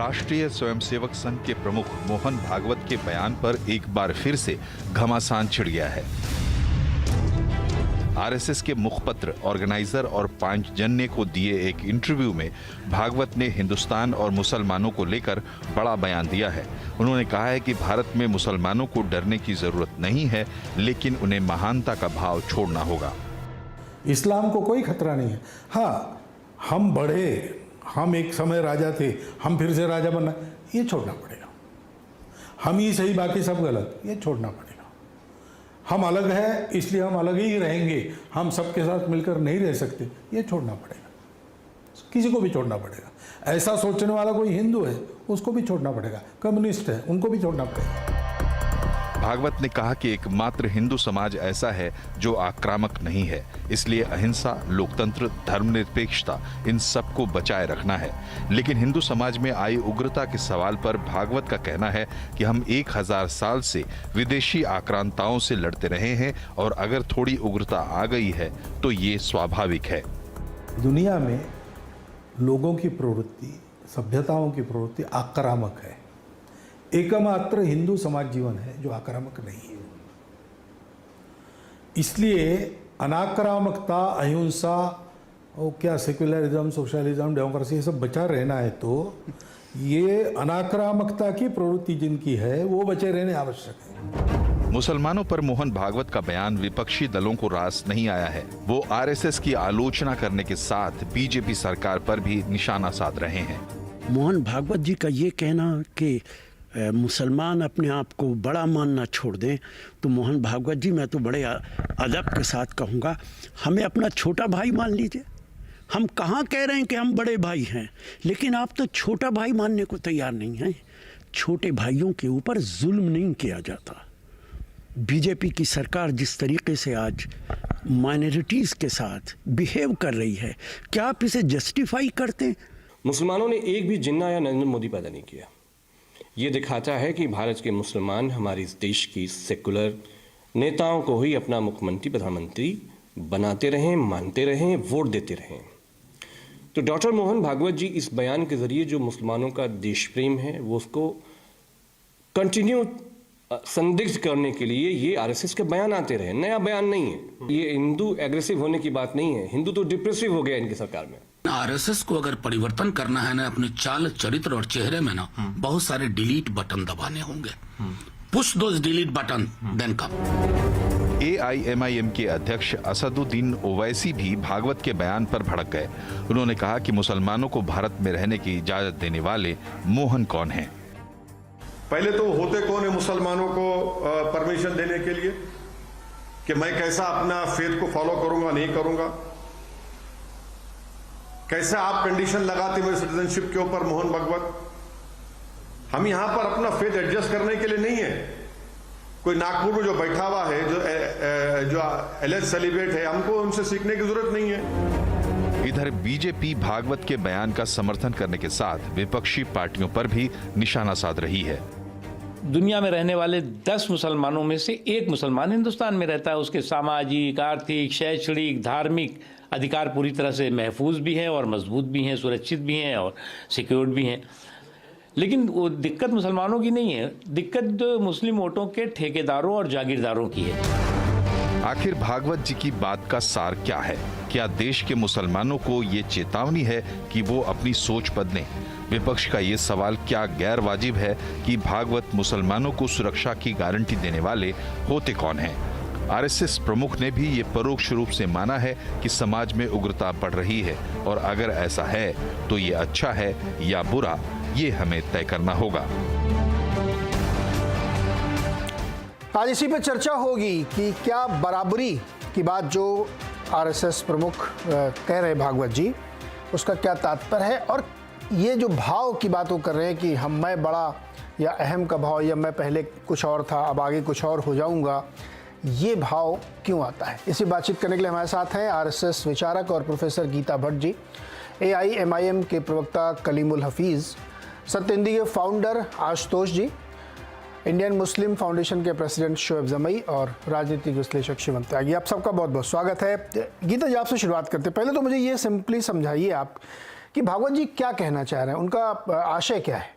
राष्ट्रीय स्वयंसेवक संघ के प्रमुख मोहन भागवत के बयान पर एक बार फिर से घमासान छिड़ गया है। आरएसएस के मुखपत्र ऑर्गेनाइजर और पांचजन्य को दिए एक इंटरव्यू में भागवत ने हिंदुस्तान और मुसलमानों को लेकर बड़ा बयान दिया है। उन्होंने कहा है कि भारत में मुसलमानों को डरने की जरूरत नहीं है, लेकिन उन्हें महानता का भाव छोड़ना होगा। इस्लाम को कोई खतरा नहीं है। हाँ, हम बढ़े, हम एक समय राजा थे, हम फिर से राजा बनना, ये छोड़ना पड़ेगा। हम ही सही, बाकी सब गलत, ये छोड़ना पड़ेगा। हम अलग है इसलिए हम अलग ही रहेंगे, हम सबके साथ मिलकर नहीं रह सकते, ये छोड़ना पड़ेगा। किसी को भी छोड़ना पड़ेगा। ऐसा सोचने वाला कोई हिंदू है उसको भी छोड़ना पड़ेगा, कम्युनिस्ट है उनको भी छोड़ना पड़ेगा। भागवत ने कहा कि एकमात्र हिंदू समाज ऐसा है जो आक्रामक नहीं है, इसलिए अहिंसा, लोकतंत्र, धर्मनिरपेक्षता इन सबको बचाए रखना है। लेकिन हिंदू समाज में आई उग्रता के सवाल पर भागवत का कहना है कि हम 1000 साल से विदेशी आक्रांताओं से लड़ते रहे हैं और अगर थोड़ी उग्रता आ गई है तो ये स्वाभाविक है। दुनिया में लोगों की प्रवृत्ति, सभ्यताओं की प्रवृत्ति आक्रामक है। एकमात्र हिंदू समाज जीवन है जो आक्रामक नहीं है। इसलिए अनाक्रामकता, अहिंसा और क्या सेक्युलरिज्म, सोशलिज्म, डेमोक्रेसी, ये सब बचा रहना है तो ये अनाक्रामकता की प्रवृत्ति जिनकी है वो बचे रहने आवश्यक है। मुसलमानों पर मोहन भागवत का बयान विपक्षी दलों को रास नहीं आया है। वो आरएसएस की आलोचना करने के साथ बीजेपी सरकार पर भी निशाना साध रहे हैं। मोहन भागवत जी का ये कहना कि मुसलमान अपने आप को बड़ा मानना छोड़ दें, तो मोहन भागवत जी, मैं तो बड़े अदब के साथ कहूँगा, हमें अपना छोटा भाई मान लीजिए। हम कहाँ कह रहे हैं कि हम बड़े भाई हैं, लेकिन आप तो छोटा भाई मानने को तैयार नहीं हैं। छोटे भाइयों के ऊपर जुल्म नहीं किया जाता। बीजेपी की सरकार जिस तरीके से आज माइनॉरिटीज़ के साथ बिहेव कर रही है, क्या आप इसे जस्टिफाई करते हैं? मुसलमानों ने एक भी जिन्ना या नरेंद्र मोदी पैदा नहीं किया। ये दिखाता है कि भारत के मुसलमान हमारे इस देश की सेकुलर नेताओं को ही अपना मुख्यमंत्री, प्रधानमंत्री बनाते रहें, मानते रहें, वोट देते रहें। तो डॉक्टर मोहन भागवत जी इस बयान के जरिए जो मुसलमानों का देश प्रेम है वो उसको कंटिन्यू संदिग्ध करने के लिए ये आरएसएस के बयान आते रहे। नया बयान नहीं है ये। हिंदू एग्रेसिव होने की बात नहीं है। हिंदू तो डिप्रेसिव हो गया इनकी सरकार में। आरएसएस को अगर परिवर्तन करना है ना, अपने चाल, चरित्र और चेहरे में ना बहुत सारे डिलीट बटन दबाने होंगे। Push those delete button then come. AIMIM के अध्यक्ष असदुद्दीन ओवैसी भी भागवत के बयान पर भड़क गए। उन्होंने कहा कि मुसलमानों को भारत में रहने की इजाजत देने वाले मोहन कौन हैं? पहले तो होते कौन है मुसलमानों को परमिशन देने के लिए कि मैं कैसा अपना फेथ को फॉलो करूंगा, नहीं करूंगा? कैसे आप कंडीशन लगाते मेरे सिटीजनशिप के ऊपर मोहन भागवत? हम यहां पर अपना फेथ एडजस्ट करने के लिए नहीं है। कोई नागपुर में जो बैठा हुआ है, जो एलेज सेलिब्रेट है, हमको उनसे सीखने की जरूरत नहीं है। इधर बीजेपी भागवत के बयान का समर्थन करने के साथ विपक्षी पार्टियों पर भी निशाना साध रही है। दुनिया में रहने वाले 10 मुसलमानों में से एक मुसलमान हिंदुस्तान में रहता है। उसके सामाजिक, आर्थिक, शैक्षणिक, धार्मिक अधिकार पूरी तरह से महफूज भी हैं और मजबूत भी हैं, सुरक्षित भी हैं और सिक्योर्ड भी हैं। लेकिन वो दिक्कत मुसलमानों की नहीं है, दिक्कत मुस्लिम वोटों के ठेकेदारों और जागीरदारों की है। आखिर भागवत जी की बात का सार क्या है? क्या देश के मुसलमानों को ये चेतावनी है कि वो अपनी सोच बदलें? विपक्ष का ये सवाल क्या गैर वाजिब है कि भागवत मुसलमानों को सुरक्षा की गारंटी देने वाले होते कौन हैं? आरएसएस प्रमुख ने भी ये परोक्ष रूप से माना है कि समाज में उग्रता बढ़ रही है और अगर ऐसा है तो ये अच्छा है या बुरा, ये हमें तय करना होगा। आज इसी पे चर्चा होगी कि क्या बराबरी की बात जो आरएसएस प्रमुख कह रहे भागवत जी, उसका क्या तात्पर्य है, और ये जो भाव की बात वो कर रहे हैं कि मैं बड़ा या अहम का भाव, या मैं पहले कुछ और था अब आगे कुछ और हो जाऊंगा, ये भाव क्यों आता है? इसी बातचीत करने के लिए हमारे साथ हैं आरएसएस विचारक और प्रोफेसर गीता भट्ट जी, एआईएमआईएम के प्रवक्ता कलीमुल हफीज़, सत्यहिंदी के फाउंडर आशुतोष जी, इंडियन मुस्लिम फाउंडेशन के प्रेसिडेंट शोएब जमई और राजनीतिक विश्लेषक शिवम त्यागी। आप सबका बहुत बहुत स्वागत है। गीता जी, आपसे शुरुआत करते हैं। पहले तो मुझे ये सिंपली समझाइए आप कि भागवत जी क्या कहना चाह रहे हैं, उनका आशय क्या है?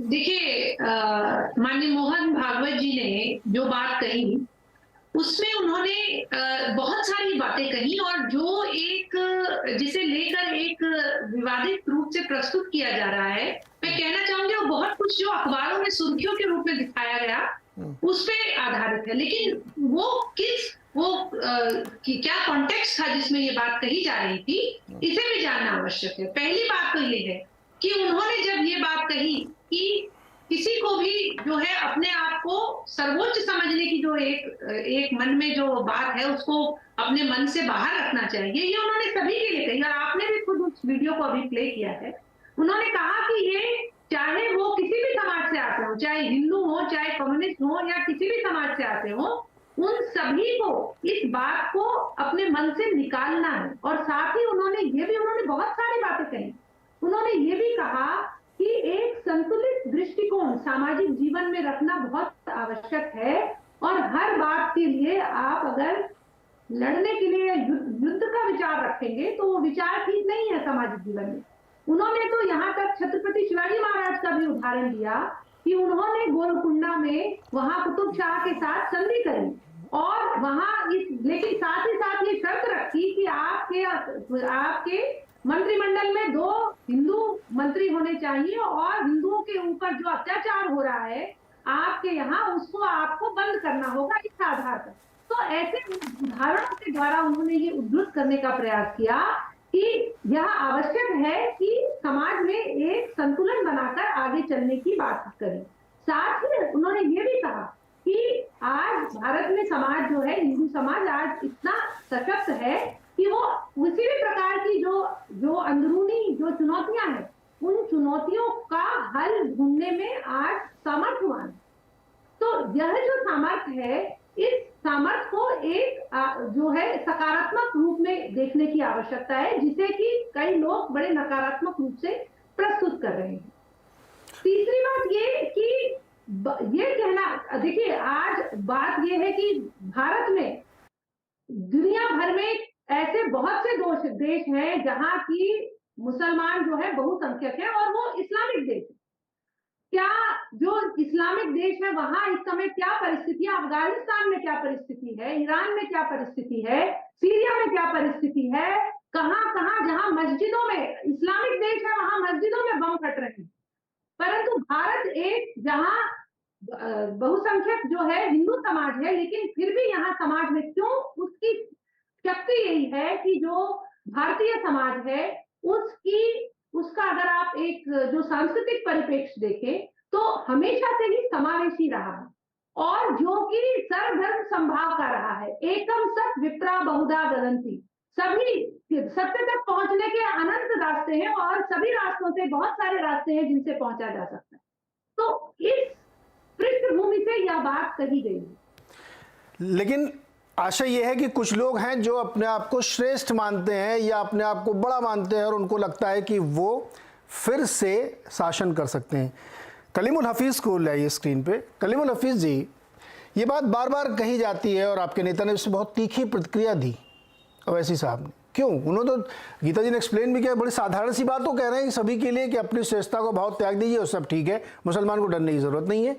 देखिए, माननीय मोहन भागवत जी ने जो बात कही उसमें उन्होंने बहुत सारी बातें कही, और जो एक जिसे लेकर एक विवादित रूप से प्रस्तुत किया जा रहा है, मैं कहना चाहूंगी वो बहुत कुछ जो अखबारों में सुर्खियों के रूप में दिखाया गया उस पे आधारित है, लेकिन वो क्या कॉन्टेक्स्ट था जिसमें ये बात कही जा रही थी, इसे भी जानना आवश्यक है। पहली बात तो ये है कि उन्होंने जब ये बात कही कि किसी को भी जो है अपने आप को सर्वोच्च समझने की जो एक मन में जो बात है उसको अपने मन से बाहर रखना चाहिए, ये उन्होंने सभी के लिए कही, और आपने भी खुद उस वीडियो को अभी प्ले किया है। उन्होंने कहा कि ये चाहे वो किसी भी समाज से आते हो, चाहे हिंदू हो, चाहे कम्युनिस्ट हो, या किसी भी समाज से आते हो, उन सभी को इस बात को अपने मन से निकालना है। और साथ ही उन्होंने बहुत सारी बातें कही। उन्होंने ये भी कहा कि एक संतुलित दृष्टिकोण सामाजिक जीवन में रखना बहुत आवश्यक है, और हर बात के लिए आप अगर लड़ने के लिए युद्ध का विचार रखेंगे तो वो विचार ठीक नहीं है सामाजिक जीवन में। उन्होंने तो यहाँ तक छत्रपति शिवाजी महाराज का भी उदाहरण दिया कि उन्होंने गोलकुंडा में वहां कुतुब शाह के साथ संधि करी, और वहां लेकिन साथ ही साथ ये शर्त रखी कि आपके मंत्रिमंडल में 2 हिंदू मंत्री होने चाहिए, और हिंदुओं के ऊपर जो अत्याचार हो रहा है आपके यहाँ उसको आपको बंद करना होगा इस आधार पर। तो ऐसे उदाहरणों के द्वारा उन्होंने ये उद्धृत करने का प्रयास किया कि यह आवश्यक है कि समाज में एक संतुलन बनाकर आगे चलने की बात करें। साथ ही उन्होंने ये भी कहा कि आज भारत में समाज जो है, हिंदू समाज आज इतना सशक्त है कि वो किसी भी प्रकार की जो अंदरूनी जो चुनौतियां हैं, उन चुनौतियों का हल ढूंढने में आज सामर्थ्यवान। तो यह जो सामर्थ्य है, इस सामर्थ्य को एक जो है सकारात्मक रूप में देखने की आवश्यकता है, जिसे कि कई लोग बड़े नकारात्मक रूप से प्रस्तुत कर रहे हैं। तीसरी बात ये कि ये कहना, देखिए आज बात ये है कि भारत में दुनिया भर में ऐसे बहुत से देश हैं जहां की मुसलमान जो है बहुसंख्यक है, और वो इस्लामिक देश है। क्या जो इस्लामिक देश है वहां इस समय क्या परिस्थिति है, अफगानिस्तान में क्या परिस्थिति है, ईरान में क्या परिस्थिति है, सीरिया में क्या परिस्थिति है, कहां जहां मस्जिदों में इस्लामिक देश है वहां मस्जिदों में बम फट रहे हैं, परंतु भारत एक जहां बहुसंख्यक जो है हिंदू समाज है, लेकिन फिर भी यहाँ समाज में क्यों उसकी शक्ति यही है कि जो भारतीय समाज है उसका अगर आप एक जो सांस्कृतिक परिप्रेक्ष्य देखें तो हमेशा से ही समावेशी रहा है, और जो कि सर्वधर्म संभाव का रहा है। एकम सत विप्रा बहुधा गदंती, सभी सत्य तक पहुंचने के अनंत रास्ते हैं, और सभी रास्तों से बहुत सारे रास्ते हैं जिनसे पहुंचा जा सकता है। तो इस पृष्ठभूमि से यह बात कही गई है। लेकिन आशा यह है कि कुछ लोग हैं जो अपने आप को श्रेष्ठ मानते हैं या अपने आप को बड़ा मानते हैं, और उनको लगता है कि वो फिर से शासन कर सकते हैं। कलीमुल हफीज़ को लाइए स्क्रीन पे। कलीमुल हफीज़ जी, ये बात बार बार कही जाती है और आपके नेता ने इससे बहुत तीखी प्रतिक्रिया दी अवैसी साहब ने। क्यों? उन्होंने तो गीता जी ने एक्सप्लेन भी किया, बड़ी साधारण सी बात तो कह रहे हैं कि सभी के लिए कि अपनी श्रेष्ठता को भाव त्याग दीजिए और सब ठीक है, मुसलमान को डरने की जरूरत नहीं है।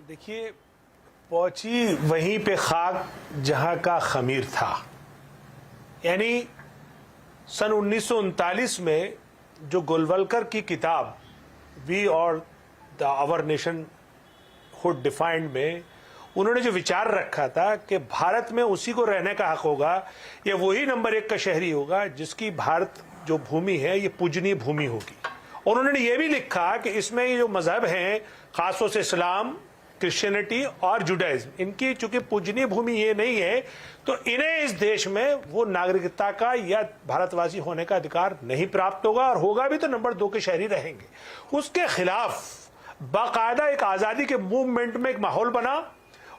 देखिए, पहुंची वहीं पे खाक जहां का खमीर था। यानी सन 1939 में जो गोलवलकर की किताब we or the our nationhood defined में उन्होंने जो विचार रखा था कि भारत में उसी को रहने का हक होगा, या वही नंबर 1 का शहरी होगा जिसकी भारत जो भूमि है ये पूजनीय भूमि होगी। और उन्होंने ये भी लिखा कि इसमें ये जो मजहब हैं, खासतौर से इस्लाम, क्रिश्चियनिटी और जुडाइज्म, इनकी चूंकि पूजनीय भूमि ये नहीं है, तो इन्हें इस देश में वो नागरिकता का या भारतवासी होने का अधिकार नहीं प्राप्त होगा, और होगा भी तो नंबर 2 के शहरी रहेंगे। उसके खिलाफ बाकायदा एक आज़ादी के मूवमेंट में एक माहौल बना,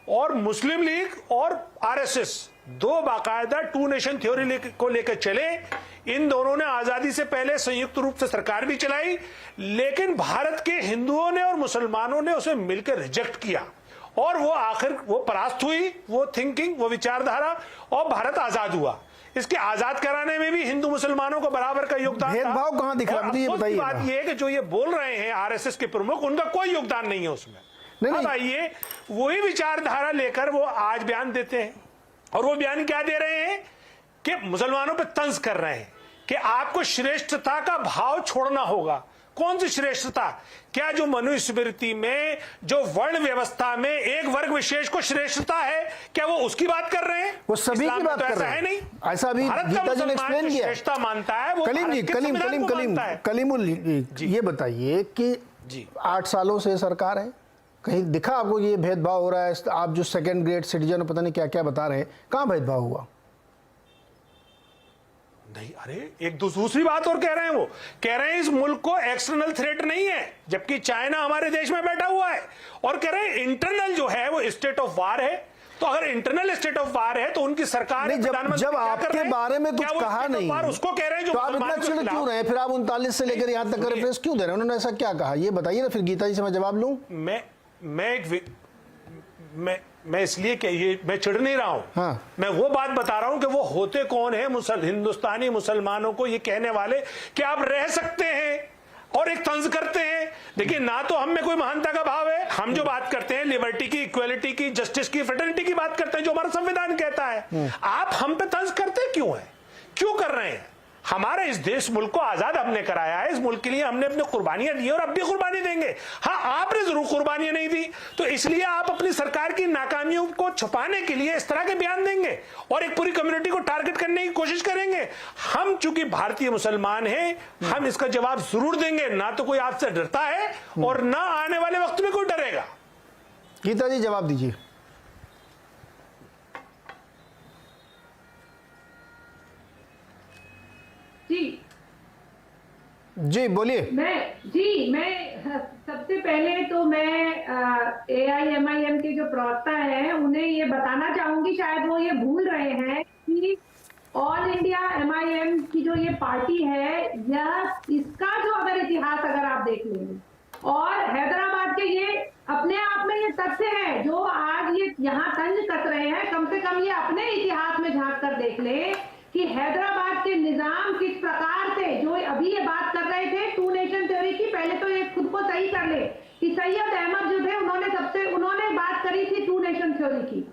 और मुस्लिम लीग और आरएसएस दो बाकायदा 2 नेशन थ्योरी को लेकर चले। इन दोनों ने आजादी से पहले संयुक्त रूप से सरकार भी चलाई, लेकिन भारत के हिंदुओं ने और मुसलमानों ने उसे मिलकर रिजेक्ट किया, और वो आखिर वो परास्त हुई, वो थिंकिंग, वो विचारधारा, और भारत आजाद हुआ। इसके आजाद कराने में भी हिंदू मुसलमानों को बराबर का योगदान था। भेदभाव कहाँ दिख रहा है? और मुझे ये अफसोस की बताइएगा। बात ये है कि जो ये बोल रहे हैं आरएसएस के प्रमुख, उनका कोई योगदान नहीं है उसमें। अब आइए वही विचारधारा लेकर वो आज बयान देते हैं, और वो बयान क्या दे रहे हैं कि मुसलमानों पे तंज कर रहे हैं कि आपको श्रेष्ठता का भाव छोड़ना होगा। कौन सी श्रेष्ठता? क्या जो मनुस्मृति में जो वर्ण व्यवस्था में एक वर्ग विशेष को श्रेष्ठता है, क्या वो उसकी बात कर रहे हैं? वो सभी की इस्लाम में बात तो कर ऐसा रहे है हैं। नहीं। ऐसा अभी भारत का गीता जी ने मुसलमान एक्सप्लेन जो किया है। श्रेष्ठता मानता है वो कलीम जी, भारत के संविधान को मानता है। कलीमुल जी, ये बताइए कि 8 सालों से सरकार है, कहीं दिखा आपको ये भेदभाव हो रहा है? आप जो सेकंड ग्रेड सिटीजन पता नहीं क्या क्या बता रहे हैं, कहाँ भेदभाव हुआ? नहीं, अरे एक दूसरी बात और कह रहे हैं, वो कह रहे हैं इस मुल्क को एक्सटर्नल थ्रेट नहीं है, जबकि चाइना हमारे देश में बैठा हुआ है, और कह रहे हैं इंटरनल जो है वो स्टेट ऑफ वार है। तो अगर इंटरनल स्टेट ऑफ वार है तो उनकी सरकार नहीं, जब आपके बारे में कुछ कहा नहीं, उसको कह रहे हैं जो तो आप इतना चिढ़ क्यों रहे? फिर आप 39 से लेकर यहाँ तक रेफरेंस क्यों दे रहे हैं? उन्होंने ऐसा क्या कहा ये बताइए ना, फिर गीता जी से मैं जवाब लूं। मैं इसलिए कि ये मैं चिढ़ नहीं रहा हूं। हाँ। मैं वो बात बता रहा हूं कि वो होते कौन है हिंदुस्तानी मुसलमानों को ये कहने वाले कि आप रह सकते हैं, और एक तंज करते हैं। देखिए, ना तो हम में कोई महानता का भाव है, हम जो बात करते हैं लिबर्टी की, इक्वलिटी की, जस्टिस की, फ्रेटर्निटी की बात करते हैं जो हमारा संविधान कहता है। आप हम पे तंज करते क्यों है? क्यों कर रहे हैं? हमारे इस देश मुल्क को आजाद हमने कराया है, इस मुल्क के लिए हमने अपनी कुर्बानियां दी और अब भी कुर्बानी देंगे। हाँ, आपने जरूर कुर्बानियां नहीं दी, तो इसलिए आप अपनी सरकार की नाकामियों को छुपाने के लिए इस तरह के बयान देंगे और एक पूरी कम्युनिटी को टारगेट करने की कोशिश करेंगे। हम चूंकि भारतीय मुसलमान हैं, हम इसका जवाब जरूर देंगे। ना तो कोई आपसे डरता है और ना आने वाले वक्त में कोई डरेगा। गीता जी जवाब दीजिए। जी बोलिए। मैं सबसे पहले तो मैं AIMIM के जो प्रवक्ता हैं उन्हें ये बताना चाहूंगी, शायद वो ये भूल रहे हैं कि ऑल इंडिया MIM की जो ये पार्टी है, यह इसका जो अगर इतिहास अगर आप देख लेंगे, और हैदराबाद के ये अपने आप में ये तथ्य है जो आज ये यहाँ तंज कस रहे हैं, कम से कम ये अपने इतिहास में झांक कर देख ले कि हैदराबाद के निजाम किस प्रकार से, जो अभी ये बात कर रहे थे 2 नेशन थ्योरी की, पहले तो ये खुद को सही कर ले कि सैयद अहमद जो थे उन्होंने बात करी थी 2 नेशन थ्योरी की।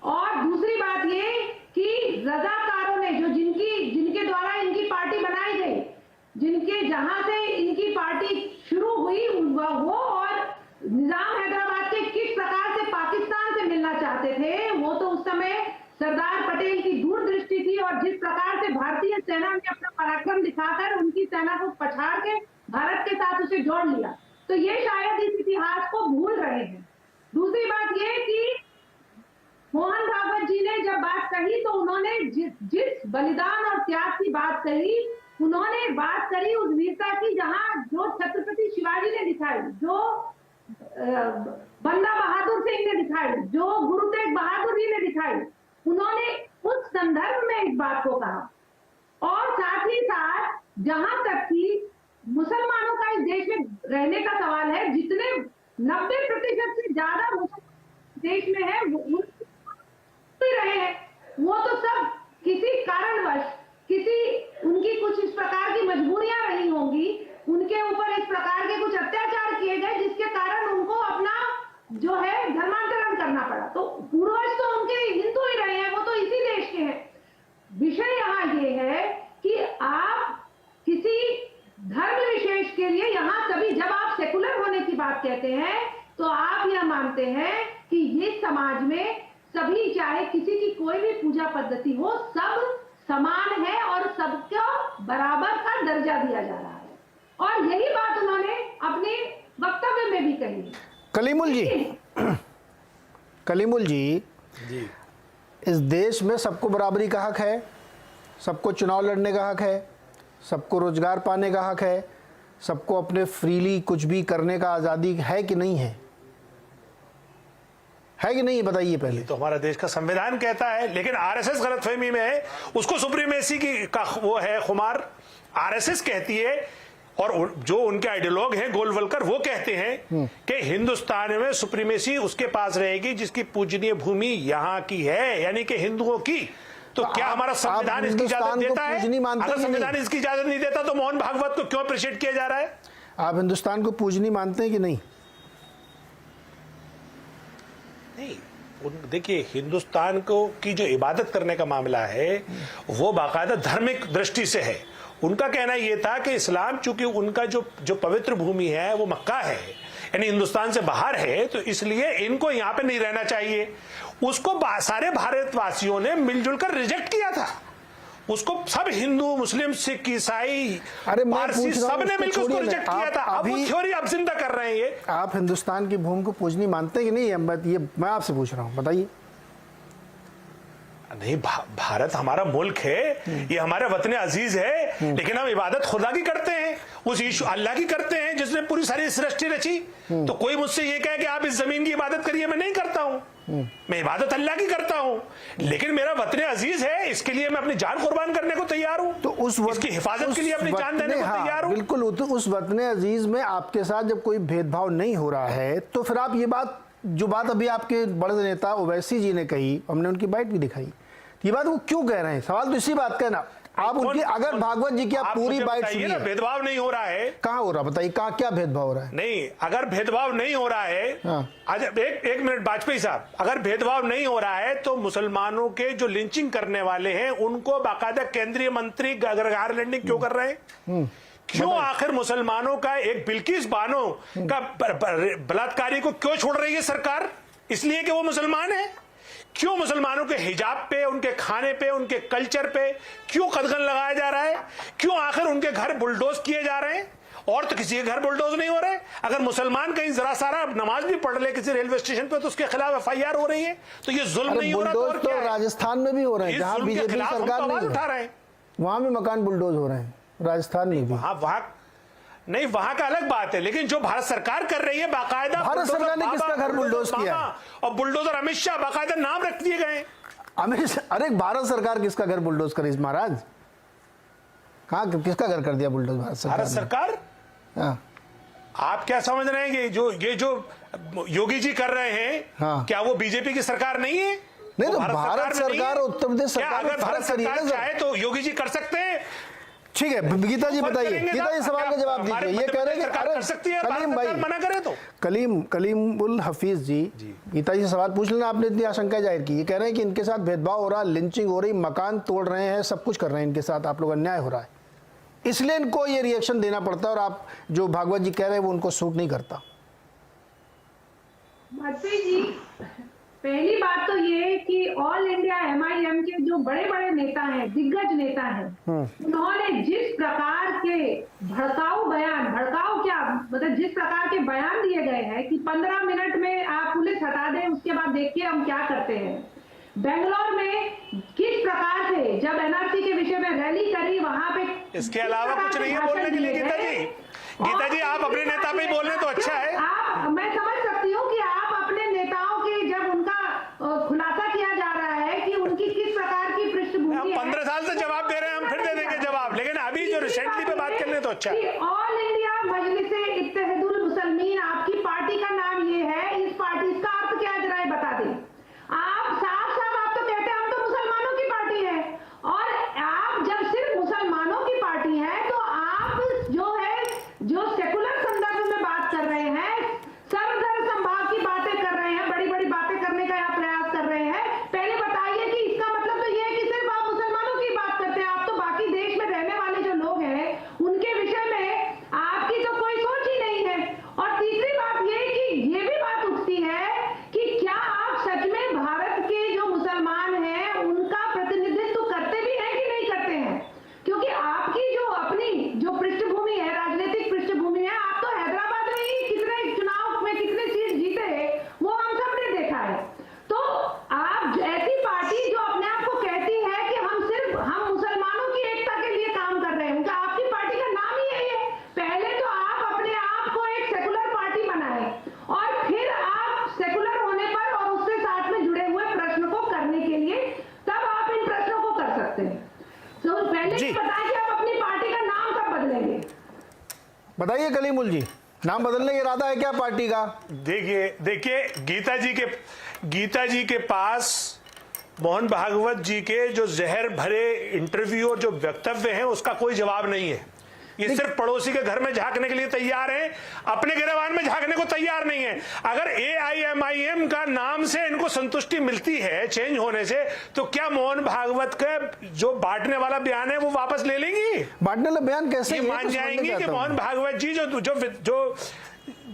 और दूसरी बात ये कि रजाकारों ने जो जिनके द्वारा इनकी पार्टी बनाई गई, जहां से इनकी पार्टी शुरू हुई, वो और निजाम हैदराबाद के किस प्रकार से पाकिस्तान से मिलना चाहते थे, वो तो उस समय सरदार पटेल की दूरदृष्टि थी। और जिस प्रकार से भारतीय सेना ने अपना पराक्रम दिखाकर उनकी सेना को पछाड़ के भारत के साथ उसे जोड़ लिया, तो ये शायद इस इतिहास को भूल रहे हैं। दूसरी बात ये कि मोहन भागवत जी ने जब बात कही तो उन्होंने जिस बलिदान और त्याग की बात कही, उन्होंने बात करी उस वीरता की जहां जो छत्रपति शिवाजी ने दिखाई, जो बंदा बहादुर सिंह ने दिखाई, जो गुरु तेग बहादुर जी ने दिखाई, उन्होंने उस संदर्भ में इस बात को कहा। और साथ ही साथ जहां तक कि मुसलमानों का इस देश में रहने का सवाल है, जितने 90% से ज्यादा मुसलमान देश में है वो रहे हैं, वो तो सब किसी कारणवश, उनकी कुछ इस प्रकार की मजबूरियां रही होंगी, उनके ऊपर इस प्रकार के कुछ अत्याचार किए गए जिसके कारण उनको अपना जो है धर्मांतरण करना पड़ा। तो पूर्वज तो उनके हिंदू ही रहे हैं, वो तो इसी देश के हैं। विषय यहाँ ये है कि आप किसी धर्म विशेष के लिए यहाँ सभी, जब आप सेकुलर होने की बात कहते हैं तो आप यह मानते हैं कि ये समाज में सभी, चाहे किसी की कोई भी पूजा पद्धति हो, सब समान है और सबको बराबर का दर्जा दिया जा रहा है। और यही बात उन्होंने अपने वक्तव्य में भी कही। कलीमुल जी, इस देश में सबको बराबरी का हक है, सबको चुनाव लड़ने का हक है, सबको रोजगार पाने का हक है, सबको अपने फ्रीली कुछ भी करने का आज़ादी है कि नहीं है? है कि नहीं, बताइए पहले। तो हमारा देश का संविधान कहता है, लेकिन आरएसएस गलतफहमी में है, उसको सुप्रीमेसी का वो है खुमार। आरएसएस कहती है, और जो उनके आइडियोलॉग हैं गोलवलकर, वो कहते हैं कि हिंदुस्तान में सुप्रीमेसी उसके पास रहेगी जिसकी पूजनीय भूमि यहाँ की है, यानी कि हिंदुओं की। तो क्या हमारा संविधान इसकी इजाजत देता है? अगर संविधान इसकी इजाजत नहीं देता तो मोहन भागवत को क्यों अप्रिशिएट किया जा रहा है? आप हिंदुस्तान को पूजनी मानते हैं कि नहीं? नहीं, देखिए, हिंदुस्तान को की जो इबादत करने का मामला है वो बाकायदा धार्मिक दृष्टि से है। उनका कहना यह था कि इस्लाम, चूंकि उनका जो पवित्र भूमि है वो मक्का है, यानी हिंदुस्तान से बाहर है, तो इसलिए इनको यहाँ पे नहीं रहना चाहिए। उसको सारे भारतवासियों ने मिलजुल कर रिजेक्ट किया था। उसको सब हिंदू, मुस्लिम, सिख, ईसाई, पारसी सब ने मिलकर उसको रिजेक्ट किया था। अब वो थ्योरी अब जिंदा कर रहे हैं ये। आप हिंदुस्तान की भूमि को पूजनी मानते हैं कि नहीं? ये मैं आपसे पूछ रहा हूँ, बताइए। नहीं, भारत हमारा मुल्क है, ये हमारा वतन अजीज है, लेकिन हम इबादत खुदा की करते हैं, उस ईश्वर अल्लाह की करते हैं जिसने पूरी सारी सृष्टि रची। तो कोई मुझसे ये कहे कि आप इस जमीन की इबादत करिए, मैं नहीं करता हूं। मैं इबादत अल्लाह की करता हूं, लेकिन मेरा वतन अजीज है, इसके लिए मैं अपनी जान कुर्बान करने को तैयार हूं। तो उसकी हिफाजत के लिए अपनी जान देने को तैयार हूं। बिल्कुल, उस वतन अजीज में आपके साथ जब कोई भेदभाव नहीं हो रहा है, तो फिर आप ये बात, जो बात अभी आपके बड़े नेता ओवैसी जी ने कही, हमने उनकी बाइट भी दिखाई, ये बात वो क्यों कह रहे हैं? सवाल तो इसी बात का है ना। आप उनकी, अगर भागवत जी की आप पूरी बाइट सुनिए। भेदभाव नहीं हो रहा है। कहाँ हो रहा, बताइए, कहाँ क्या भेदभाव हो रहा है? नहीं, अगर भेदभाव नहीं हो रहा है, आज एक मिनट वाजपेयी साहब, अगर भेदभाव नहीं हो रहा है तो मुसलमानों के जो लिंचिंग करने वाले हैं उनको बाकायदा केंद्रीय मंत्री गृह लैंडिंग क्यों कर रहे हैं? क्यों आखिर मुसलमानों का एक बिल्किस बानो का बलात्कारी को क्यों छोड़ रही है सरकार? इसलिए कि वो मुसलमान है। क्यों मुसलमानों के हिजाब पे, उनके खाने पे, उनके कल्चर पे क्यों कदगन लगाया जा रहा है? क्यों आखिर उनके घर बुलडोज किए जा रहे हैं? और तो किसी के घर बुलडोज नहीं हो रहे। अगर मुसलमान कहीं जरा सारा नमाज भी पढ़ ले किसी रेलवे स्टेशन पे तो उसके खिलाफ FIR हो रही है। तो ये जुल्म नहीं हो रहा? तो राजस्थान में भी हो रहे हैं, जहां बीजेपी सरकार नहीं उठा रहे हैं, वहां भी मकान बुलडोज हो रहे हैं, राजस्थान में भी। वहां नहीं, वहां का अलग बात है, लेकिन जो भारत सरकार कर रही है बाकायदा, भारत सरकार ने किसका घर बुलडोज किया है? और बुलडोजर अमित शाह बाकायदा नाम रख दिए गए। अरे भारत सरकार किसका घर बुलडोज करे महाराज? कहाँ, किसका घर कर दिया बुलडोज भारत सरकार? हाँ। आप क्या समझ रहे हैं कि ये जो योगी जी कर रहे हैं, हाँ, क्या वो बीजेपी की सरकार नहीं है? नहीं, तो भारत सरकार, उत्तर प्रदेश सरकार, अगर भारत सरकार चाहे तो योगी जी कर सकते हैं। ठीक है, गीता जी बताइए, गीता जी सवाल का जवाब दीजिए। ये कह रहे हैं कि अरे कलीम भाई, मना करे तो कलीमुल हफीज जी, गीता जी से सवाल पूछ लेना, आपने इतनी आशंका जाहिर की। ये कह रहे हैं कि इनके साथ भेदभाव हो रहा, लिंचिंग हो रही, मकान तोड़ रहे हैं, सब कुछ कर रहे हैं इनके साथ, आप लोग अन्याय हो रहा है, इसलिए इनको ये रिएक्शन देना पड़ता है, और आप जो भागवत जी कह रहे हैं वो उनको सूट नहीं करता। वाजपेयी जी, पहली बात तो ये है कि ऑल इंडिया MIM के जो बड़े बड़े नेता हैं, दिग्गज नेता हैं, उन्होंने जिस प्रकार के भड़काऊ क्या मतलब जिस प्रकार के बयान दिए गए हैं कि 15 मिनट में आप पुलिस हटा दें, उसके बाद देखिए हम क्या करते हैं। बेंगलोर में किस प्रकार से जब NRC के विषय में रैली करी, वहां पे इसके अलावा कुछ नहीं है बोलने के लिए। गीता जी, गीता जी, आप अपने नेता पे बोल रहे तो अच्छा है। मैं समझ सकती हूँ कि आप अपने नेताओं के जब उनका खुलासा किया जा रहा है कि उनकी किस प्रकार की पृष्ठभूमि है। 15 साल से जवाब दे रहे हैं, हम फिर दे देंगे जवाब, लेकिन अभी जो रिसेंटली पे बात करने तो अच्छा है। ऑल इंडिया मजलिसे इत्तेहादुल मुसलमीन, आपकी पार्टी का नाम ये है, इस पार्टी, इसका अर्थ क्या है जरा ये बता दें। आप साफ आप तो कहते हैं हम तो मुसलमानों की पार्टी है, और आप जब सिर्फ मुसलमानों की पार्टी है तो आप जो सेकुलर संदर्भ में बात कर रहे हैं, सर्वधर्म संभाव की बातें कर रहे हैं, बड़ी बड़ी बातें करने का आप प्रयास कर रहे हैं। पहले बताइए कि इसका मतलब तो ये है कि सिर्फ आप मुसलमानों की बात करते हैं, आप तो बाकी देश में रहने वाले जो लोग हैं उनके विषय में आपकी तो कोई सोच ही नहीं है। और तीसरी बात ये कि ये भी बात उठती है कि क्या आप सच में भारत के जो मुसलमान हैं उनका प्रतिनिधित्व करते भी हैं कि नहीं करते हैं? क्योंकि आपकी जो अपनी जो पृष्ठभूमि है, राजनीतिक पृष्ठभूमि है, आप तो हैदराबाद में ही कितने चुनाव में कितने सीट जीते हैं वो हम सब ने देखा है। तो आप ऐसी पार्टी जो अपने आप को कहती है कि हम मुसलमानों की एकता के लिए काम कर रहे हैं, उनका आपकी पार्टी का नाम ही यही है। पहले तो आप अपने आप को एक सेकुलर पार्टी बनाए, और फिर आप सेकुलर होने पर और उसके साथ में जुड़े हुए प्रश्न को करने के लिए तब आप इन प्रश्नों को कर सकते हैं। तो पहले बताइए कि आप अपनी पार्टी का नाम कब बदलेंगे? बताइए कलीमुल जी, नाम बदलने का इरादा है क्या पार्टी का? देखिए गीता जी के पास मोहन भागवत जी के जो जहर भरे इंटरव्यू और जो वक्तव्य हैं उसका कोई जवाब नहीं है। ये सिर्फ पड़ोसी के घर में झांकने के लिए तैयार हैं, अपने गिरबान में झांकने को तैयार नहीं है। अगर AIMIM का नाम से इनको संतुष्टि मिलती है चेंज होने से, तो क्या मोहन भागवत का जो बांटने वाला बयान है वो वापस ले लेंगी? बांटने वाला बयान कैसे? ये मान जाएंगी कि मोहन भागवत जी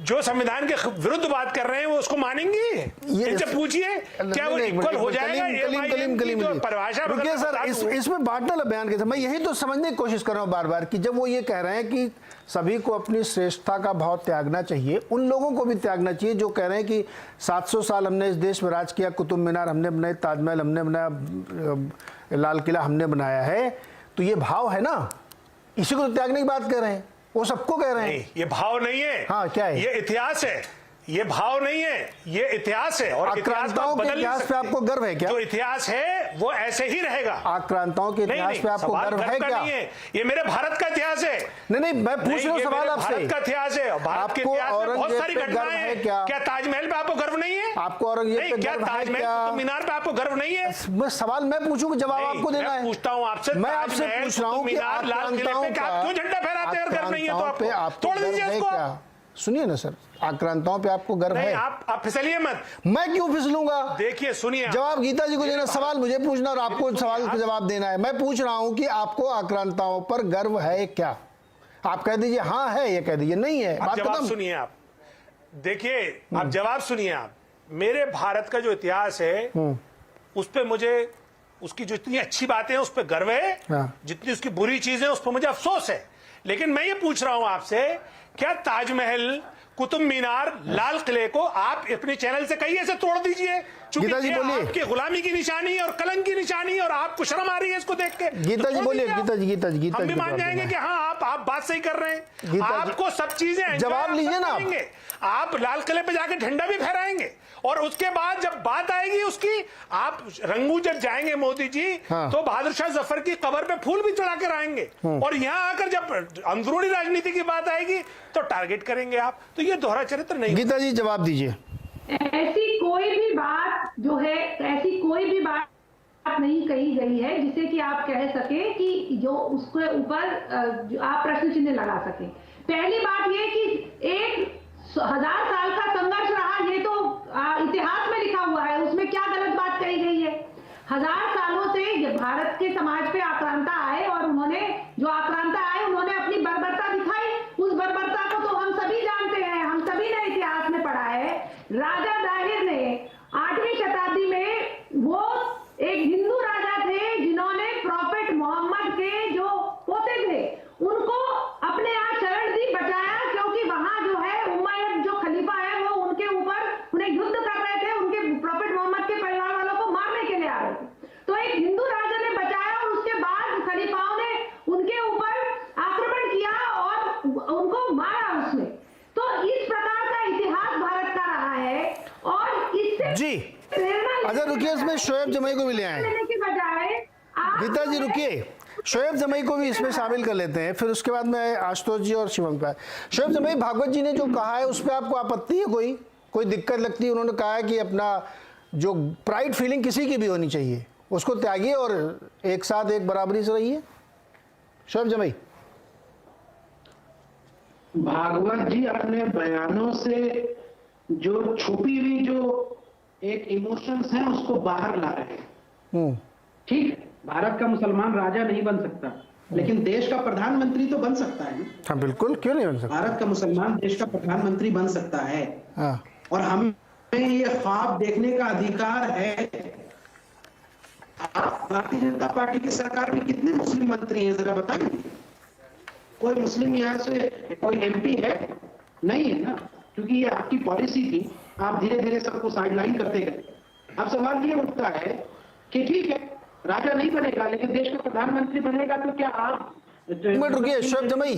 जो संविधान के विरुद्ध बात कर रहे हैं वो उसको मानेंगी? इनसे पूछिए क्या वो इक्वल हो जाएगा? परिभाषा रुकिए सर, इसमें बांटने वाला बयान कैसे? मैं यही तो समझने की कोशिश कर रहा हूँ बार बार कि जब वो ये कह रहे हैं कि सभी को अपनी श्रेष्ठता का भाव त्यागना चाहिए, उन लोगों को भी त्यागना चाहिए जो कह रहे हैं कि 700 साल हमने इस देश में राज किया, कुतुब मीनार हमने बनाए, ताजमहल हमने बनाया, लाल किला हमने बनाया है, तो ये भाव है ना, इसी को तो त्यागने की बात कर रहे हैं। वो सबको कह रहे हैं नहीं, ये भाव नहीं है। हाँ, क्या है? ये इतिहास है, ये भाव नहीं है, ये इतिहास है। और आक्रांताओं के इतिहास पे आपको गर्व है क्या? जो इतिहास है वो ऐसे ही रहेगा। आक्रांताओं के इतिहास पे आपको गर्व है क्या? नहीं है, ये मेरे भारत का इतिहास है। नहीं, मैं पूछ रहा हूँ सवाल आपसे। भारत का इतिहास है, भारत के इतिहास में बहुत सारी घटनाएं हैं। क्या ताजमहल पे आपको गर्व नहीं है? आपको औरंगजेब पे क्या गर्व है ताजमहल क्या? कुतुब मीनार पे आपको गर्व नहीं है? मैं सवाल मैं पूछूं, जवाब आपको देना है। पूछता हूँ आपसे, मैं आपसे पूछ रहा हूँ कि आक्रांताओं पे क्यों झंडा फहराते हैं? गर्व नहीं है तो आपको तोड़ दीजिए इसको। सुनिए ना सर, आक्रांताओं पे आपको गर्व है? आप फिसलिए मत। मैं क्यों फिसलूंगा? देखिए, सुनिए, जवाब गीता जी को देना, सवाल मुझे पूछना और आपको सवाल का जवाब देना है। मैं पूछ रहा हूं कि आपको आक्रांताओं पर गर्व है क्या? आप कह दीजिए हाँ है, ये कह दीजिए नहीं है, बात जवाब खत्म। सुनिए आप, देखिए आप जवाब सुनिए आप। मेरे भारत का जो इतिहास है उस पे मुझे, उसकी जो इतनी अच्छी बातें हैं उस पे गर्व है, जितनी उसकी बुरी चीजें उस पर मुझे अफसोस है। लेकिन मैं ये पूछ रहा हूं आपसे, क्या ताजमहल, कुतुब मीनार, लाल किले को आप अपने चैनल से कहिए से तोड़ दीजिए, गीता जी बोलिए। आपकी गुलामी की निशानी और कलंक की निशानी, और आपको शर्म आ रही है इसको देख के। गीता जी बोलिए, गीता जी हम भी मान जाएंगे कि हाँ आप बात सही कर रहे हैं। आपको सब चीजें जवाब लीजिए ना आप लाल किले पे जाके झंडा भी फहराएंगे, और उसके बाद जब बात आएगी उसकी, आप रंगू जब जाएंगे मोदी जी, तो बहादुर शाह जफर की कब्र पे फूल भी चढ़ा कर आएंगे, और यहाँ आकर जब अंदरूनी राजनीति की बात आएगी तो टारगेट करेंगे आप। तो ये दोहरा चरित्र नहीं। गीता जी जवाब दीजिए। ऐसी कोई भी बात जो है, ऐसी कोई भी बात नहीं कही गई है जिसे कि आप कह सके कि जो उसके ऊपर आप प्रश्न चिन्ह लगा सके। पहली बात ये कि 1000 साल का संघर्ष रहा, ये तो इतिहास में लिखा हुआ है, उसमें क्या गलत बात कही गई है? 1000 सालों से भारत के समाज पे आक्रांता आए, और उन्होंने जो आक्रांता आए उन्होंने अपनी बर्बरता दिखाई। उस बर्बरता को तो हम सभी जानते हैं, हम सभी ने इतिहास में पढ़ा है। राजा दाहिर ने 8वीं शताब्दी में, वो एक हिंदू राजा थे जिन्होंने प्रॉफेट मोहम्मद के जो पोते थे उनको अपने यहाँ शरण दी, बचाया, क्योंकि वहां जो है उमय्यद जो खलीफा है वो उनके ऊपर उन्हें युद्ध कर रहे थे, उनके प्रॉफेट मोहम्मद के परिवार वालों को मारने के लिए आ रहे थे। तो एक हिंदू राजा ने बचाया, और उसके बाद खलीफाओं ने उनके ऊपर आक्रमण किया और उनको मारा उसने। तो इस प्रकार का इतिहास भारत का रहा है, और इससे जी अच्छा रुकिए, इसमें शोएब जमई को भी ले आए। गीता जी रुकिए, शोएब जमई को भी इसमें शामिल कर लेते हैं, फिर उसके बाद में आशुतोष जी और शिवम का। शोएब जमई, भागवत जी ने जो कहा है उस पर आपको आपत्ति है? कोई दिक्कत लगती है? उन्होंने कहा है कि अपना जो प्राइड फीलिंग किसी की भी होनी चाहिए, उसको त्यागिए और एक साथ एक बराबरी से रहिए। शोएब जमई। भागवत जी अपने बयानों से जो छुपी हुई जो एक इमोशंस हैं उसको बाहर ला रहे हैं। ठीक, भारत का मुसलमान राजा नहीं बन सकता, लेकिन देश का प्रधानमंत्री तो बन सकता है। हाँ बिल्कुल, क्यों नहीं बन सकता? भारत का मुसलमान देश का प्रधानमंत्री बन सकता है। हाँ। और हमें ये ख्वाब देखने का अधिकार है। भारतीय जनता पार्टी की सरकार में कितने मुस्लिम मंत्री हैं जरा बताइए? कोई मुस्लिम यहाँ से कोई MP है? नहीं है ना, क्योंकि ये आपकी पॉलिसी थी। आप धीरे धीरे सबको साइडलाइन करते गए। अब सवाल ये उठता है कि ठीक है राजा नहीं बनेगा, लेकिन देश का प्रधानमंत्री बनेगा, तो क्या आप? मिनट रुकिए शोएब जमई,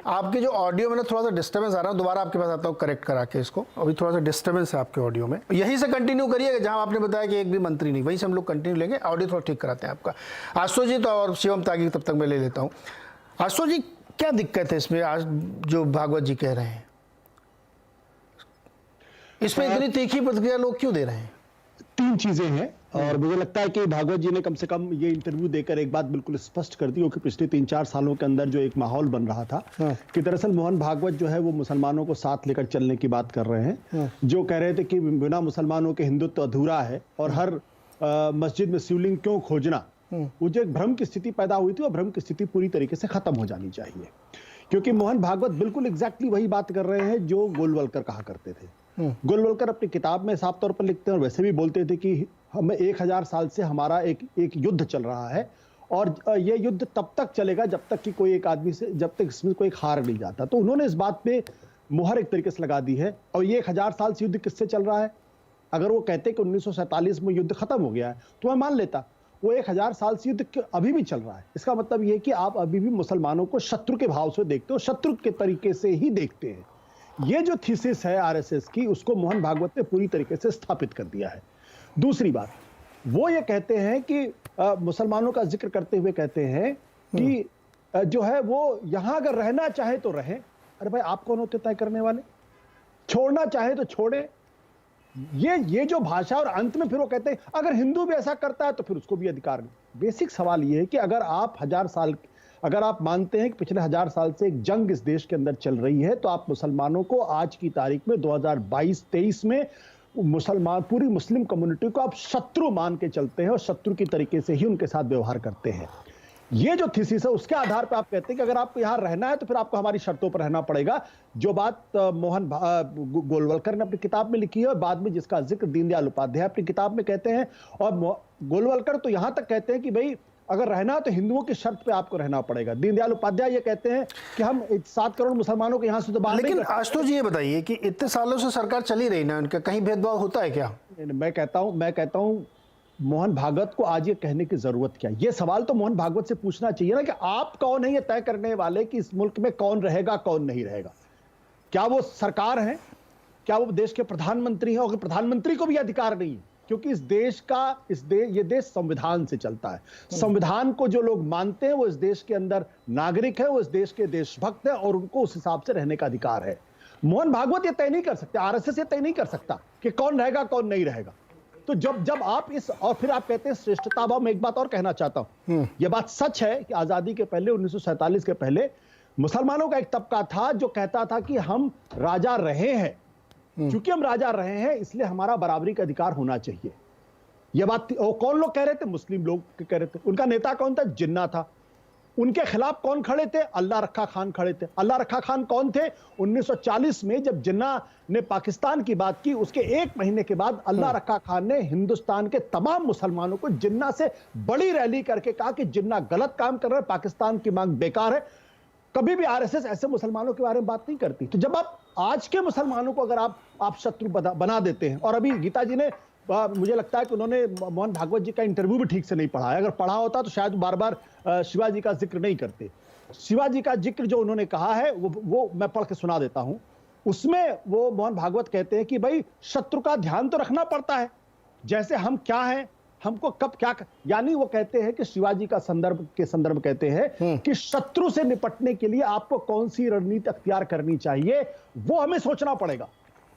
आपके जो ऑडियो में थोड़ा सा डिस्टर्बेंस आ रहा है, दोबारा आपके पास आता हूँ करेक्ट करा के इसको। अभी थोड़ा सा डिस्टर्बेंस है आपके ऑडियो में, यहीं से कंटिन्यू करिएगा जहां आपने बताया कि एक भी मंत्री नहीं, वहीं से हम लोग कंटिन्यू लेंगे। ऑडियो थोड़ा ठीक कराते हैं आपका। आशुतोष जी तो और शिवम तागी तब तक मैं ले लेता हूँ। आशुतोष जी, क्या दिक्कत है इसमें आज जो भागवत जी कह रहे हैं? इसमें इतनी तीखी प्रतिक्रिया लोग क्यों दे रहे हैं? तीन चीजें हैं और मुझे लगता है कि भागवत जी ने कम से कम ये इंटरव्यू देकर एक बात बिल्कुल स्पष्ट कर दी हो कि पिछले 3-4 सालों के अंदर जो एक माहौल बन रहा था कि दरअसल मोहन भागवत जो है वो मुसलमानों को साथ लेकर चलने की बात कर रहे हैं, जो कह रहे थे कि बिना मुसलमानों के हिंदुत्व अधूरा है और हर मस्जिद में शिवलिंग क्यों खोजना। वो जो एक भ्रम की स्थिति पैदा हुई थी वो भ्रम की स्थिति पूरी तरीके से खत्म हो जानी चाहिए, क्योंकि मोहन भागवत बिल्कुल एग्जैक्टली वही बात कर रहे हैं जो गोलवलकर कहा करते थे। गोलवलकर अपनी किताब में साफ तौर पर लिखते हैं और वैसे भी बोलते थे कि हमें 1000 साल से हमारा एक युद्ध चल रहा है और ये युद्ध तब तक चलेगा जब तक कि कोई एक आदमी से, जब तक इसमें कोई हार नहीं जाता। तो उन्होंने इस बात पे मुहर एक तरीके से लगा दी है। और ये 1000 साल से युद्ध किससे चल रहा है? अगर वो कहते कि 1947 में युद्ध खत्म हो गया है तो मैं मान लेता। वो 1000 साल से युद्ध अभी भी चल रहा है। इसका मतलब ये कि आप अभी भी मुसलमानों को शत्रु के भाव से देखते हो, शत्रु के तरीके से ही देखते हैं। ये जो थीसिस है आरएसएस की, उसको मोहन भागवत ने पूरी तरीके से स्थापित कर दिया है। दूसरी बात, वो ये कहते हैं कि मुसलमानों का जिक्र करते हुए कहते हैं कि जो है वो यहां अगर रहना चाहे तो रहे। अरे भाई, आप कौन होते तय करने वाले? छोड़ना चाहे तो छोड़े। ये जो भाषा, और अंत में फिर वो कहते हैं अगर हिंदू भी ऐसा करता है तो फिर उसको भी अधिकार नहीं। बेसिक सवाल ये है कि अगर आप 1000 साल, अगर आप मानते हैं कि पिछले 1000 साल से एक जंग इस देश के अंदर चल रही है, तो आप मुसलमानों को आज की तारीख में 2022-23 में मुसलमान, पूरी मुस्लिम कम्युनिटी को आप शत्रु मान के चलते हैं और शत्रु की तरीके से ही उनके साथ व्यवहार करते हैं। ये जो थीसिस है उसके आधार पर आप कहते हैं कि अगर आपको यहां रहना है तो फिर आपको हमारी शर्तों पर रहना पड़ेगा। जो बात मोहन गोलवलकर ने अपनी किताब में लिखी है और बाद में जिसका जिक्र दीनदयाल उपाध्याय अपनी किताब में कहते हैं, और गोलवलकर तो यहां तक कहते हैं कि भाई अगर रहना तो हिंदुओं की शर्त पे आपको रहना पड़ेगा। दीनदयाल उपाध्याय ये कहते हैं कि हम 7 करोड़ मुसलमानों को यहां से तो बाहर नहीं। लेकिन आशुतोष जी ये बताइए कि इतने सालों से सरकार चली रही ना, उनका कहीं भेदभाव होता है क्या? मैं कहता हूं मोहन भागवत को आज ये कहने की जरूरत क्या है? ये सवाल तो मोहन भागवत से पूछना चाहिए ना कि आप कौन है ये तय करने वाले कि इस मुल्क में कौन रहेगा कौन नहीं रहेगा। क्या वो सरकार है? क्या वो देश के प्रधानमंत्री हैं? और प्रधानमंत्री को भी अधिकार नहीं है, क्योंकि इस देश का ये देश संविधान से चलता है। संविधान को जो लोग मानते हैं वो इस देश के अंदर नागरिक है, वो इस देश के देशभक्त है और उनको उस हिसाब से रहने का अधिकार है। मोहन भागवत ये तय नहीं कर सकते, आरएसएस ये तय नहीं कर सकता कि कौन रहेगा कौन नहीं रहेगा। तो जब आप इस, और फिर आप कहते हैं श्रेष्ठता भाव। मैं एक बात और कहना चाहता हूं, यह बात सच है कि आजादी के पहले 1947 के पहले मुसलमानों का एक तबका था जो कहता था कि हम राजा रहे हैं, क्योंकि हम राजा रहे हैं इसलिए हमारा बराबरी का अधिकार होना चाहिए। यह बात कौन लोग कह रहे थे? मुस्लिम लोग कह रहे थे। उनका नेता कौन था? जिन्ना था। उनके खिलाफ कौन खड़े थे? अल्लाह रखा खान खड़े थे। अल्लाह रखा खान कौन थे? 1940 में जब जिन्ना ने पाकिस्तान की बात की, उसके 1 महीने के बाद अल्लाह रखा खान ने हिंदुस्तान के तमाम मुसलमानों को जिन्ना से बड़ी रैली करके कहा कि जिन्ना गलत काम कर रहा है, पाकिस्तान की मांग बेकार है। कभी भी आरएसएस ऐसे मुसलमानों के बारे में बात नहीं करती। तो जब आप आज के मुसलमानों को अगर आप शत्रु बना देते हैं, और अभी गीता जी ने, मुझे लगता है कि उन्होंने मोहन भागवत जी का इंटरव्यू भी ठीक से नहीं पढ़ा है। अगर पढ़ा होता तो शायद बार बार शिवाजी का जिक्र नहीं करते। शिवाजी का जिक्र जो उन्होंने कहा है वो मैं पढ़ के सुना देता हूं। उसमें वो मोहन भागवत कहते हैं कि भाई शत्रु का ध्यान तो रखना पड़ता है, जैसे हम क्या हैं, हमको कब क्या, यानी वो कहते हैं कि शिवाजी का संदर्भ कहते हैं कि शत्रु से निपटने के लिए आपको कौन सी रणनीति अख्तियार करनी चाहिए वो हमें सोचना पड़ेगा।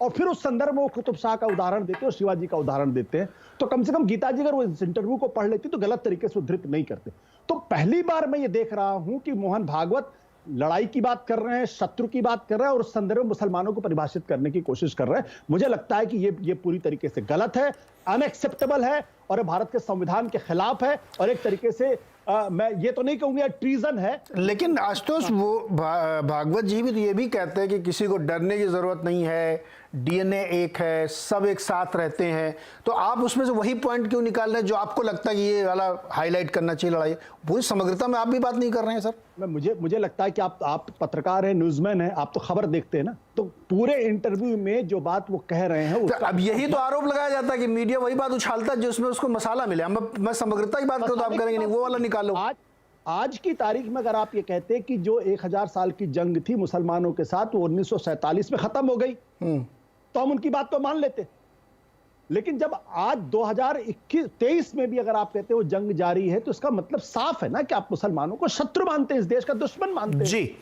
और फिर उस संदर्भ में वो कुतुब शाह का उदाहरण देते हैं और शिवाजी का उदाहरण देते हैं। तो कम से कम गीता जी अगर वो इस इंटरव्यू को पढ़ लेती तो गलत तरीके से उद्धृत नहीं करते। तो पहली बार मैं ये देख रहा हूं कि मोहन भागवत लड़ाई की बात कर रहे हैं, शत्रु की बात कर रहे हैं और उस संदर्भ में मुसलमानों को परिभाषित करने की कोशिश कर रहे हैं। मुझे लगता है कि ये पूरी तरीके से गलत है, अनएक्सेप्टेबल है और भारत के संविधान के खिलाफ है और एक तरीके से मैं ये तो नहीं कहूंगा ट्रीजन है। लेकिन आशुतोष, वो भागवत जी भी तो ये भी कहते हैं कि किसी को डरने की जरूरत नहीं है, डीएनए एक है, सब एक साथ रहते हैं। तो आप उसमें से वही पॉइंट क्यों निकाल रहे हैं जो आपको लगता है कि ये वाला हाईलाइट करना चाहिए लड़ाई? पूरी समग्रता में आप भी बात नहीं कर रहे हैं सर। मुझे लगता है कि आप पत्रकार हैं, न्यूज़मैन हैं, आप तो खबर देखते हैं ना। तो पूरे इंटरव्यू में जो बात वो कह रहे हैं तो अब यही तो आरोप लगाया जाता है कि मीडिया वही बात उछालता है जिसमें उसको मसाला मिले। मैं समग्रता की बात करूं तो आप करेंगे नहीं, वो वाला निकालो। आज की तारीख में अगर आप ये कहते हैं कि जो 1000 साल की जंग थी मुसलमानों के साथ वो 1947 में खत्म हो गई, तो हम उनकी बात तो मान लेते। लेकिन जब आज 2023 में भी अगर आप कहते हैं वो जंग जारी है तो इसका मतलब साफ है ना कि आप मुसलमानों को शत्रु मानते हैं, इस देश का दुश्मन मानते हैं। जी,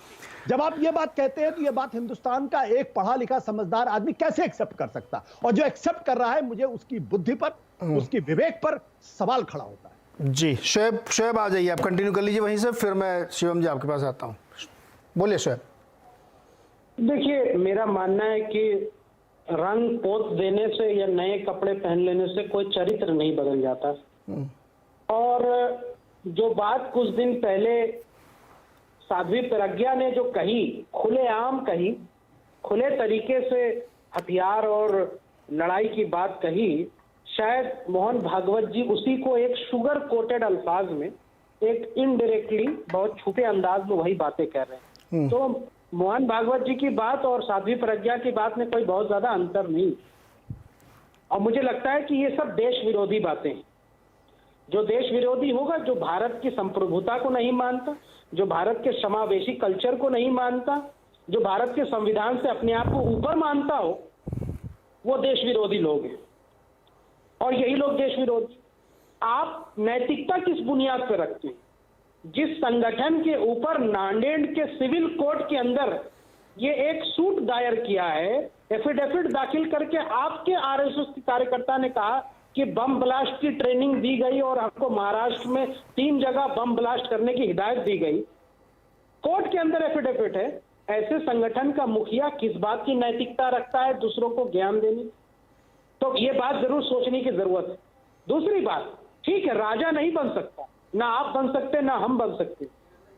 जब आप ये बात कहते हैं तो ये बात हिंदुस्तान का एक पढ़ा लिखा समझदार आदमी कैसे एक्सेप्ट कर सकता? और जो एक्सेप्ट कर रहा है, मुझे उसकी बुद्धि पर, उसकी विवेक पर सवाल खड़ा होता है। जी शोएब आ जाइए, आप कंटिन्यू कर लीजिए वहीं से, फिर मैं शिवम जी आपके पास आता हूँ। बोलिए शोएब। देखिए, मेरा मानना है कि रंग पोत देने से या नए कपड़े पहन लेने से कोई चरित्र नहीं बदल जाता। और जो बात कुछ दिन पहले साध्वी प्रज्ञा ने जो कही, खुलेआम कही, खुले तरीके से हथियार और लड़ाई की बात कही, शायद मोहन भागवत जी उसी को एक शुगर कोटेड अल्फाज में, एक इनडायरेक्टली बहुत छुपे अंदाज में वही बातें कह रहे हैं। तो मोहन भागवत जी की बात और साध्वी प्रज्ञा की बात में कोई बहुत ज्यादा अंतर नहीं। और मुझे लगता है कि ये सब देश विरोधी बातें हैं। जो देश विरोधी होगा, जो भारत की संप्रभुता को नहीं मानता, जो भारत के समावेशी कल्चर को नहीं मानता, जो भारत के संविधान से अपने आप को ऊपर मानता हो, वो देश विरोधी लोग हैं। और यही लोग देश विरोधी। आप नैतिकता किस बुनियाद पर रखते हैं? जिस संगठन के ऊपर नांदेड़ के सिविल कोर्ट के अंदर ये एक सूट दायर किया है, एफिडेविट दाखिल करके आपके आरएसएस के कार्यकर्ता ने कहा कि बम ब्लास्ट की ट्रेनिंग दी गई और हमको महाराष्ट्र में 3 जगह बम ब्लास्ट करने की हिदायत दी गई, कोर्ट के अंदर एफिडेविट है। ऐसे संगठन का मुखिया किस बात की नैतिकता रखता है दूसरों को ज्ञान देने? तो ये बात जरूर सोचने की जरूरत है। दूसरी बात, ठीक है, राजा नहीं बन सकता, ना आप बन सकते ना हम बन सकते,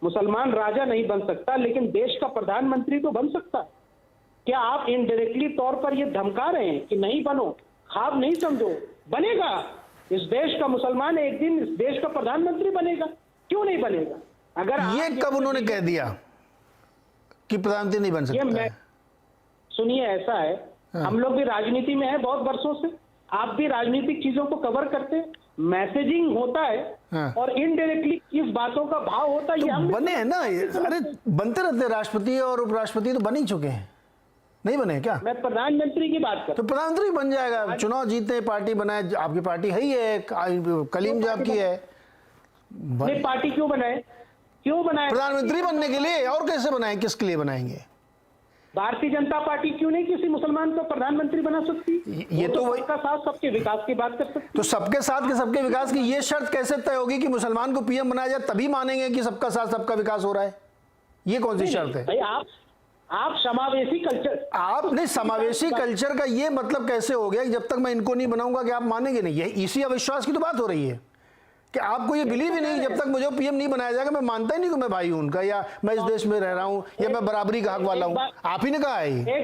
मुसलमान राजा नहीं बन सकता, लेकिन देश का प्रधानमंत्री तो बन सकता है। क्या आप इनडायरेक्टली तौर पर ये धमका रहे हैं कि नहीं बनो, ख्वाब नहीं समझो? बनेगा। इस देश का मुसलमान एक दिन इस देश का प्रधानमंत्री बनेगा, क्यों नहीं बनेगा? अगर ये कब उन्होंने कह दिया कि प्रधानमंत्री नहीं बन सकता है? सुनिए, ऐसा है, हम लोग भी राजनीति में हैं बहुत वर्षों से, आप भी राजनीतिक चीजों को कवर करते हैं, मैसेजिंग होता है और इनडायरेक्टली किस बातों का भाव होता है, तो ये हम बने हैं ना। अरे बनते रहते, राष्ट्रपति और उपराष्ट्रपति तो बन ही चुके हैं, नहीं बने क्या? मैं प्रधानमंत्री की बात कर, तो प्रधानमंत्री बन जाएगा, चुनाव जीते, पार्टी बनाए, आपकी पार्टी है ही है, कलीम जो आपकी है। नहीं, पार्टी क्यों बनाए? क्यों बनाए? प्रधानमंत्री बनने के लिए, और कैसे बनाए, किसके लिए बनाएंगे? भारतीय जनता पार्टी क्यों नहीं किसी मुसलमान को प्रधानमंत्री बना सकती? ये तो सबका साथ सबके विकास की बात कर सकती। तो सबके साथ के सबके विकास की ये शर्त कैसे तय होगी कि मुसलमान को पीएम बनाया जाए तभी मानेंगे कि सबका साथ सबका विकास हो रहा है? ये कौन सी शर्त है भाई? आप समावेशी कल्चर, आप नहीं, समावेशी कल्चर का ये मतलब कैसे हो गया कि जब तक मैं इनको नहीं बनाऊंगा कि आप मानेंगे नहीं? ये इसी अविश्वास की तो बात हो रही है कि आपको ये बिलीव ही नहीं, जब तक मुझे पीएम नहीं बनाया जाएगा मैं मानता ही नहीं कि मैं भाई हूं उनका, या मैं इस देश में रह रहा हूं, या मैं बराबरी का हक वाला हूं। आप ही ने कहा है।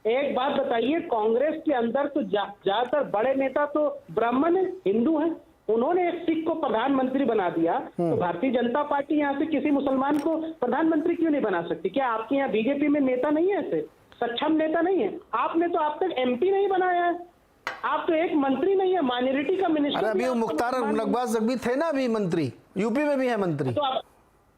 एक बात बताइए, कांग्रेस के अंदर तो ज्यादातर बड़े नेता तो ब्राह्मण है, हिंदू हैं, उन्होंने एक सिख को प्रधानमंत्री बना दिया, तो भारतीय जनता पार्टी यहाँ से किसी मुसलमान को प्रधानमंत्री क्यों नहीं बना सकती? क्या आपके यहाँ बीजेपी में नेता नहीं है, ऐसे सक्षम नेता नहीं है? आपने तो आप तक एमपी नहीं बनाया है, आप तो एक मंत्री नहीं है, माइनॉरिटी का मिनिस्टर। अभी वो मुख्तार नकवास भी थे ना, अभी मंत्री, यूपी में भी है मंत्री, तो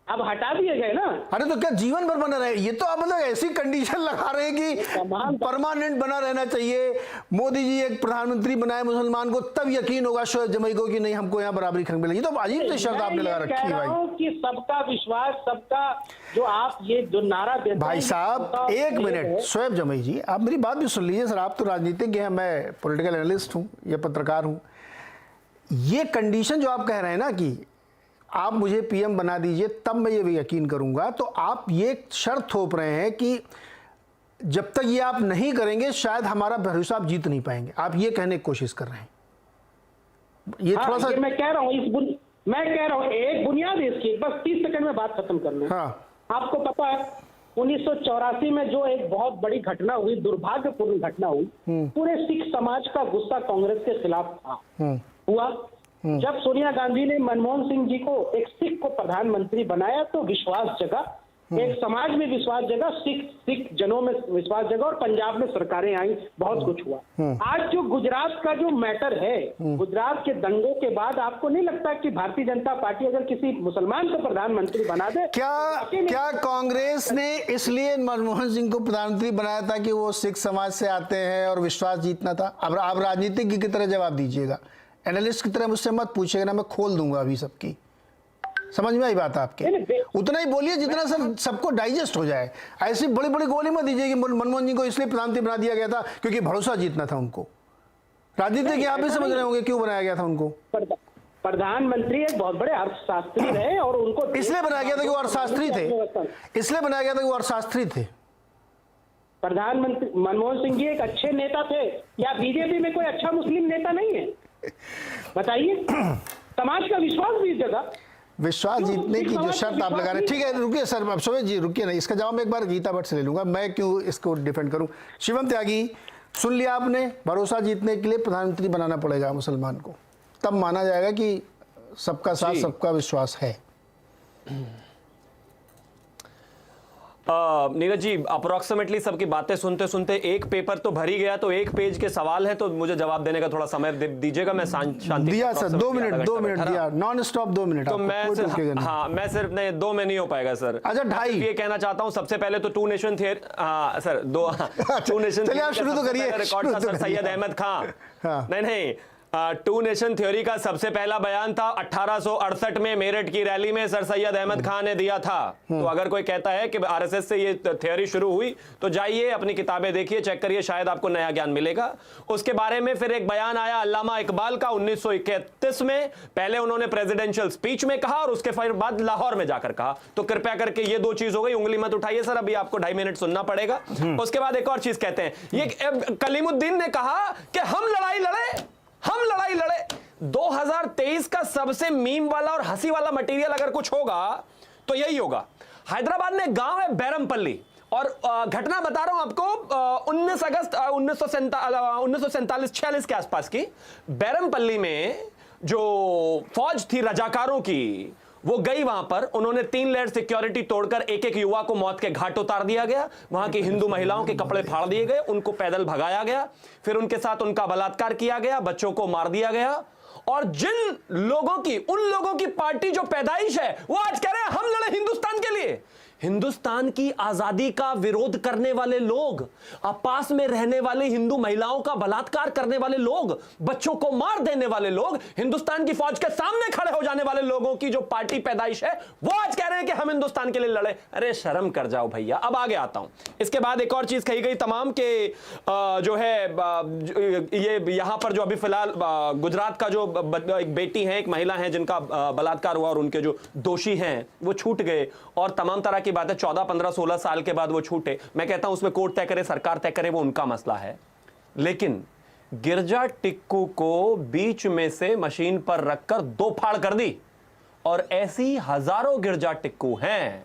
अब हटा दिए गए ना। अरे तो क्या जीवन भर बना रहे? ये तो आप मतलब ऐसी कंडीशन लगा रहे हैं कि परमानेंट बना रहना चाहिए। मोदी जी एक प्रधानमंत्री बनाए मुसलमान को, तब यकीन होगा शोएब जमई को कि नहीं हमको यहाँ बराबरी खंड मिलेगी। तो अजीब से शर्त आपने लगा रखी है भाई। कि सबका विश्वास, सबका जो आप ये जो नारा देते भाई साहब, एक मिनट, शोएब जमई जी आप मेरी बात भी सुन लीजिए सर। आप तो राजनीतिज्ञ हैं, मैं पॉलिटिकल एनालिस्ट हूँ या पत्रकार हूँ। ये कंडीशन जो आप कह रहे हैं ना कि आप मुझे पीएम बना दीजिए तब मैं ये भी यकीन करूंगा, तो आप ये शर्त थोप रहे हैं कि जब तक ये आप नहीं करेंगे शायद हमारा भरोसा आप जीत नहीं पाएंगे। आप ये कहने की कोशिश कर रहे हैं। ये थोड़ा सा मैं कह रहा हूँ एक बुनियाद है इसकी, बस 30 सेकंड में बात खत्म कर लूं। आपको पता है 1984 में जो एक बहुत बड़ी घटना हुई, दुर्भाग्यपूर्ण घटना हुई, पूरे सिख समाज का गुस्सा कांग्रेस के खिलाफ था, हुआ जब सोनिया गांधी ने मनमोहन सिंह जी को, एक सिख को प्रधानमंत्री बनाया, तो विश्वास जगा, एक समाज में विश्वास जगा, सिख जनों में विश्वास जगा और पंजाब में सरकारें आई, बहुत कुछ हुआ। आज जो गुजरात का जो मैटर है, गुजरात के दंगों के बाद आपको नहीं लगता कि भारतीय जनता पार्टी अगर किसी मुसलमान को प्रधानमंत्री बना दे, क्या कांग्रेस ने इसलिए मनमोहन सिंह को प्रधानमंत्री बनाया था कि वो सिख समाज से आते हैं और विश्वास जीतना था? अब आप राजनीतिज्ञ की तरह जवाब दीजिएगा, एनालिस्ट की तरह मुझसे मत पूछिएगा ना, मैं खोल दूंगा अभी सबकी। समझ में आई बात आपके? उतना ही बोलिए जितना सर सबको डाइजेस्ट हो जाए। ऐसी बड़ी बड़ी गोली मत दीजिए कि मनमोहन जी को इसलिए प्रधानमंत्री बना दिया गया था क्योंकि भरोसा जीतना था उनको। राजनीतिक आप भी समझ रहे होंगे क्यों बनाया गया था उनको। प्रधानमंत्री एक बहुत बड़े अर्थशास्त्री रहे और उनको इसलिए बनाया गया था कि वो अर्थशास्त्री थे, इसलिए बनाया गया था कि वो अर्थशास्त्री थे। प्रधानमंत्री मनमोहन सिंह जी एक अच्छे नेता थे, या बीजेपी में कोई अच्छा मुस्लिम नेता नहीं है? बताइए। समाज का विश्वास भी इस जगह, विश्वास जीतने की जो शर्त आप लगा रहे हैं, ठीक है रुकिए सर, अब शोभेश जी रुकिए ना, इसका जवाब एक बार गीता भट्ट से ले लूंगा, मैं क्यों इसको डिफेंड करूं। शिवम त्यागी, सुन लिया आपने, भरोसा जीतने के लिए प्रधानमंत्री बनाना पड़ेगा मुसलमान को, तब माना जाएगा कि सबका साथ सबका विश्वास है। नीरज जी, अप्रोक्सीमेटली सबकी बातें सुनते सुनते एक पेपर तो भर ही गया, तो एक पेज के सवाल है, तो मुझे जवाब देने का थोड़ा समय दीजिएगा। मैं शांति दिया सर, 2 मिनट दिया, नॉन स्टॉप 2 मिनट। तो मैं सिर्फ नहीं, 2 में नहीं हो पाएगा सर। अच्छा 2.5 ये कहना चाहता हूं, सबसे पहले तो टू नेशन थियरी, हाँ सर, 2 नेशन, चलिए आप शुरू तो करिए। रिकॉर्ड था सर सैयद अहमद खान। नहीं, 2 नेशन थ्योरी का सबसे पहला बयान था 1868 में मेरठ की रैली में सर सैयद अहमद खान ने दिया था। तो अगर कोई कहता है कि आरएसएस से ये थ्योरी शुरू हुई, तो जाइए अपनी किताबें देखिए, चेक करिए, शायद आपको नया ज्ञान मिलेगा। उसके बारे में फिर एक बयान आया अल्लामा इकबाल का 1931 में, पहले उन्होंने प्रेसिडेंशियल स्पीच में कहा और उसके फिर बाद लाहौर में जाकर कहा। तो कृपया करके ये 2 चीज हो गई, उंगली मत उठाइए सर, अभी आपको 2.5 मिनट सुनना पड़ेगा। उसके बाद एक और चीज कहते हैं, ये कलीमुद्दीन ने कहा कि हम लड़ाई लड़े। 2023 का सबसे मीम वाला और हंसी वाला मटेरियल अगर कुछ होगा तो यही होगा। हैदराबाद में गांव है बैरमपल्ली, और घटना बता रहा हूं आपको, 19 अगस्त 1947-46 के आसपास की। बैरमपल्ली में जो फौज थी रजाकारों की, वो गई वहां पर, उन्होंने 3 लेयर सिक्योरिटी तोड़कर एक युवा को मौत के घाट उतार दिया गया। वहां की हिंदू महिलाओं के कपड़े फाड़ दिए गए, उनको पैदल भगाया गया, फिर उनके साथ उनका बलात्कार किया गया, बच्चों को मार दिया गया। और उन लोगों की पार्टी जो पैदाइश है, वो आज कह रहे हैं हम लड़े हिंदुस्तान के लिए। हिंदुस्तान की आजादी का विरोध करने वाले लोग, पास में रहने वाले हिंदू महिलाओं का बलात्कार करने वाले लोग, बच्चों को मार देने वाले लोग, हिंदुस्तान की फौज के सामने खड़े हो जाने वाले लोगों की जो पार्टी पैदाइश है, वो आज कह रहे हैं कि हम हिंदुस्तान के लिए लड़े। अरे शर्म कर जाओ भैया। अब आगे आता हूं। इसके बाद एक और चीज कही गई तमाम के जो है ये यहां पर जो अभी फिलहाल गुजरात का जो एक बेटी है, एक महिला है जिनका बलात्कार हुआ और उनके जो दोषी हैं वो छूट गए, और तमाम तरह की बात है, 14, 15, 16 साल के बाद वो छूटे। मैं कहता हूं उसमें कोर्ट तय करे, सरकार तय करे, वो उनका मसला है। लेकिन गिरजा टिक्कू को बीच में से मशीन पर रखकर 2 फाड़ कर दी, और ऐसी हजारों गिरजा टिक्कू हैं।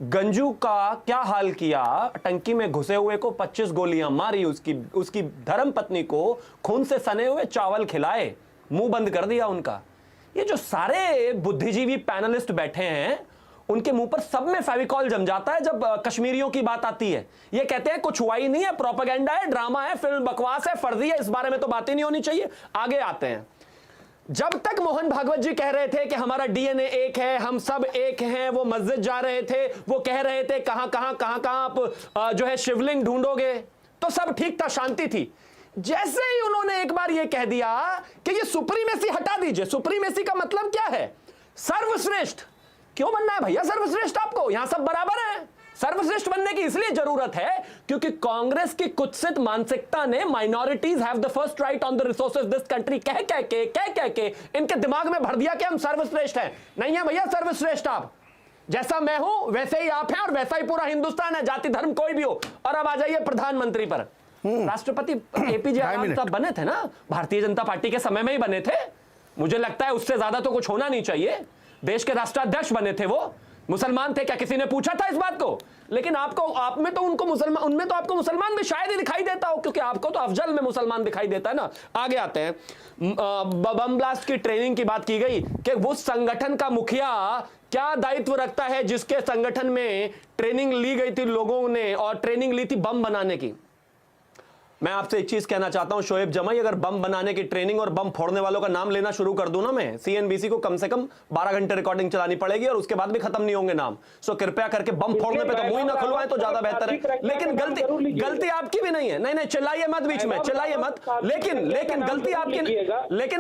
गंजू का क्या हाल किया, टंकी में घुसे हुए को 25 गोलियां मारी, उसकी धर्म पत्नी को खून से सने हुए चावल खिलाए, मुंह बंद कर दिया उनका। ये जो सारे बुद्धिजीवी पैनलिस्ट बैठे हैं, उनके मुंह पर सब में फेविकॉल जम जाता है जब कश्मीरियों की बात आती है। ये कहते हैं कुछ हुआ ही नहीं है, प्रोपेगेंडा है, ड्रामा है, फिल्म बकवास है, फर्जी है, इस बारे में तो बात ही नहीं होनी चाहिए। आगे आते हैं। जब तक मोहन भागवत जी कह रहे थे कि हमारा डीएनए एक है, हम सब एक हैं, वो मस्जिद जा रहे थे, वो कह रहे थे कहां आप जो है शिवलिंग ढूंढोगे, तो सब ठीक था, शांति थी। जैसे ही उन्होंने एक बार ये कह दिया कि ये सुप्रीमेसी हटा दीजिए, सुप्रीमेसी का मतलब क्या है? सर्वश्रेष्ठ। क्यों बनना है भैया सर्वश्रेष्ठ आपको? यहां सब बराबर हैं। सर्वश्रेष्ठ बनने की इसलिए जरूरत है क्योंकि कांग्रेस की कुत्सित मानसिकता ने minorities have the first right on the resources this country कह के इनके दिमाग में भर दिया कि हम सर्वश्रेष्ठ हैं। नहीं है भैया सर्वश्रेष्ठ आप। जैसा मैं हूं वैसे ही आप हैं और वैसा ही पूरा हिंदुस्तान है, जाति धर्म कोई भी हो। और अब आ जाइए प्रधानमंत्री पर। राष्ट्रपति एपीजे अब्दुल कलाम बने थे ना, भारतीय जनता पार्टी के समय में ही बने थे। मुझे लगता है उससे ज्यादा तो कुछ होना नहीं चाहिए। देश के राष्ट्राध्यक्ष बने थे, वो मुसलमान थे। क्या किसी ने पूछा था इस बात को? लेकिन आप में तो उनको मुसलमान, उनमें तो आपको मुसलमान भी शायद ही दिखाई देता हो, क्योंकि आपको तो अफजल में मुसलमान दिखाई देता है ना। आगे आते हैं। बम ब्लास्ट की ट्रेनिंग की बात की गई कि वो संगठन का मुखिया क्या दायित्व रखता है जिसके संगठन में ट्रेनिंग ली गई थी लोगों ने, और ट्रेनिंग ली थी बम बनाने की। मैं आपसे एक चीज कहना चाहता हूं शोएब जमाई, अगर बम बनाने की ट्रेनिंग और बम फोड़ने वालों का नाम लेना शुरू कर दूं ना मैं, सीएनबीसी को कम से कम 12 घंटे रिकॉर्डिंग चलानी पड़ेगी और उसके बाद भी खत्म नहीं होंगे नाम। सो कृपया करके बम फोड़ने पे तो मुंह ही ना खुलवाएं तो ज्यादा बेहतर है। लेकिन गलती आपकी भी नहीं है। नहीं चिल्लाइए मत बीच में, चिल्लाइए मत। लेकिन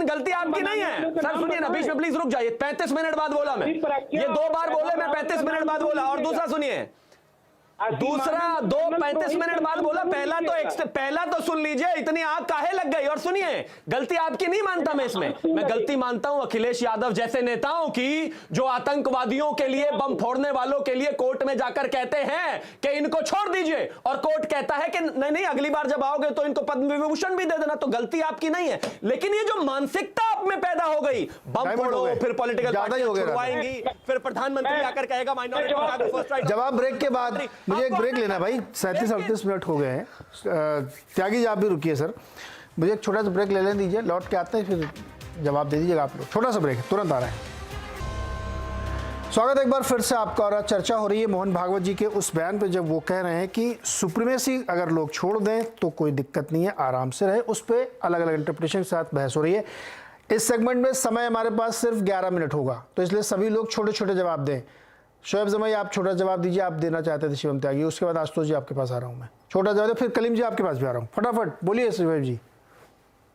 गलती आपकी नहीं है। सर सुनिए ना, बीच में प्लीज रुक जाइए। 35 मिनट बाद बोला मैं, ये 2 बार बोले, मैं 35 मिनट बाद बोला। और दूसरा सुनिए, दूसरा 2:35 मिनट बाद बोला, पहला तो सुन लीजिए, इतनी आग काहे लग गई। और सुनिए, गलती आपकी नहीं मानता मैं इसमें, मैं गलती मानता हूं अखिलेश यादव जैसे नेताओं की, जो आतंकवादियों के लिए, बम फोड़ने वालों के लिए कोर्ट में जाकर कहते हैं कि इनको छोड़ दीजिए, और कोर्ट कहता है कि नहीं नहीं, अगली बार जब आओगे तो इनको पद्म विभूषण भी दे देना। तो गलती आपकी नहीं है, लेकिन ये जो मानसिकता आप में पैदा हो गई, बम फोड़ो, फिर पॉलिटिकल पार्टी छुड़वाएंगी, फिर प्रधानमंत्री आकर कहेगा माइनॉरिटी। जवाब ब्रेक के बाद मुझे एक ब्रेक लेना भाई, 37-38 मिनट हो गए हैं। त्यागी जी आप भी रुकिए सर, मुझे एक छोटा सा ब्रेक ले लेने दीजिए, लौट के आते हैं फिर जवाब दे दीजिएगा आप लोग। छोटा सा ब्रेक तुरंत आ रहा है। स्वागत एक बार फिर से आपका। और चर्चा हो रही है मोहन भागवत जी के उस बयान पे, जब वो कह रहे हैं कि सुप्रीमेसी अगर लोग छोड़ दें तो कोई दिक्कत नहीं है, आराम से रहे। उस पर अलग अलग इंटरप्रिटेशन के साथ बहस हो रही है। इस सेगमेंट में समय हमारे पास सिर्फ 11 मिनट होगा, तो इसलिए सभी लोग छोटे छोटे जवाब दें। शोएब जमाई आप छोटा जवाब दीजिए, आप देना चाहते थे शिवम त्यागी, उसके बाद आशुतोष जी आपके पास आ रहा हूँ मैं। छोटा जवाब, फिर कलीम जी आपके पास भी आ रहा हूँ, फटाफट बोलिए शोएब जी।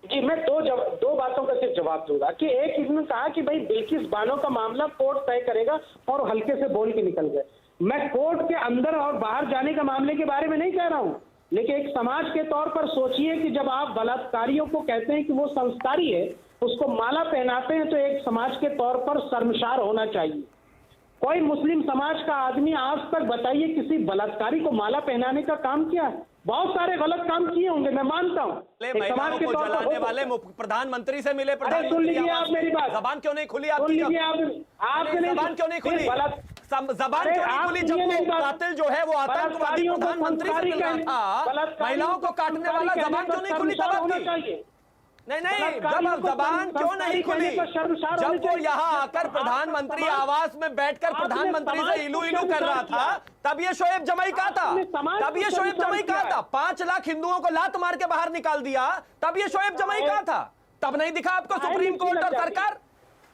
जी मैं दो बातों का सिर्फ जवाब दूंगा कि एक, इसने कहा कि भाई बिल्किस बानो का मामला कोर्ट तय करेगा, और हल्के से बोल के निकल गए। मैं कोर्ट के अंदर और बाहर जाने का मामले के बारे में नहीं कह रहा हूं, लेकिन एक समाज के तौर पर सोचिए कि जब आप बलात्कारियों को कहते हैं कि वो संस्कारी है, उसको माला पहनाते हैं, तो एक समाज के तौर पर शर्मसार होना चाहिए। कोई मुस्लिम समाज का आदमी आज तक बताइए किसी बलात्कारी को माला पहनाने का काम किया है? बहुत सारे गलत काम किए होंगे, मैं मानता हूँ। महिलाओं को जलाने वाले प्रधानमंत्री से मिले, सुन लीजिए आप मेरी बात, जबान क्यों नहीं खुली आपकी? जबान क्यों नहीं खुली? जबान क्यों नहीं खुली जब वो कातिल जो है वो आतंकवादी प्रधानमंत्री से मिल रहा था, महिलाओं को काटने वाला, जबान क्यों नहीं खुली तब आपकी? नहीं नहीं, जब जबान क्यों नहीं खुली? जब वो यहाँ आकर प्रधानमंत्री आवास में बैठकर प्रधानमंत्री से इलू इलू कर रहा था, तब ये शोएब जमाई कहा था, 5 लाख हिंदुओं को लात मार के बाहर निकाल दिया, तब ये शोएब जमाई कहा था। तब नहीं दिखा आपको सुप्रीम कोर्ट और सरकार?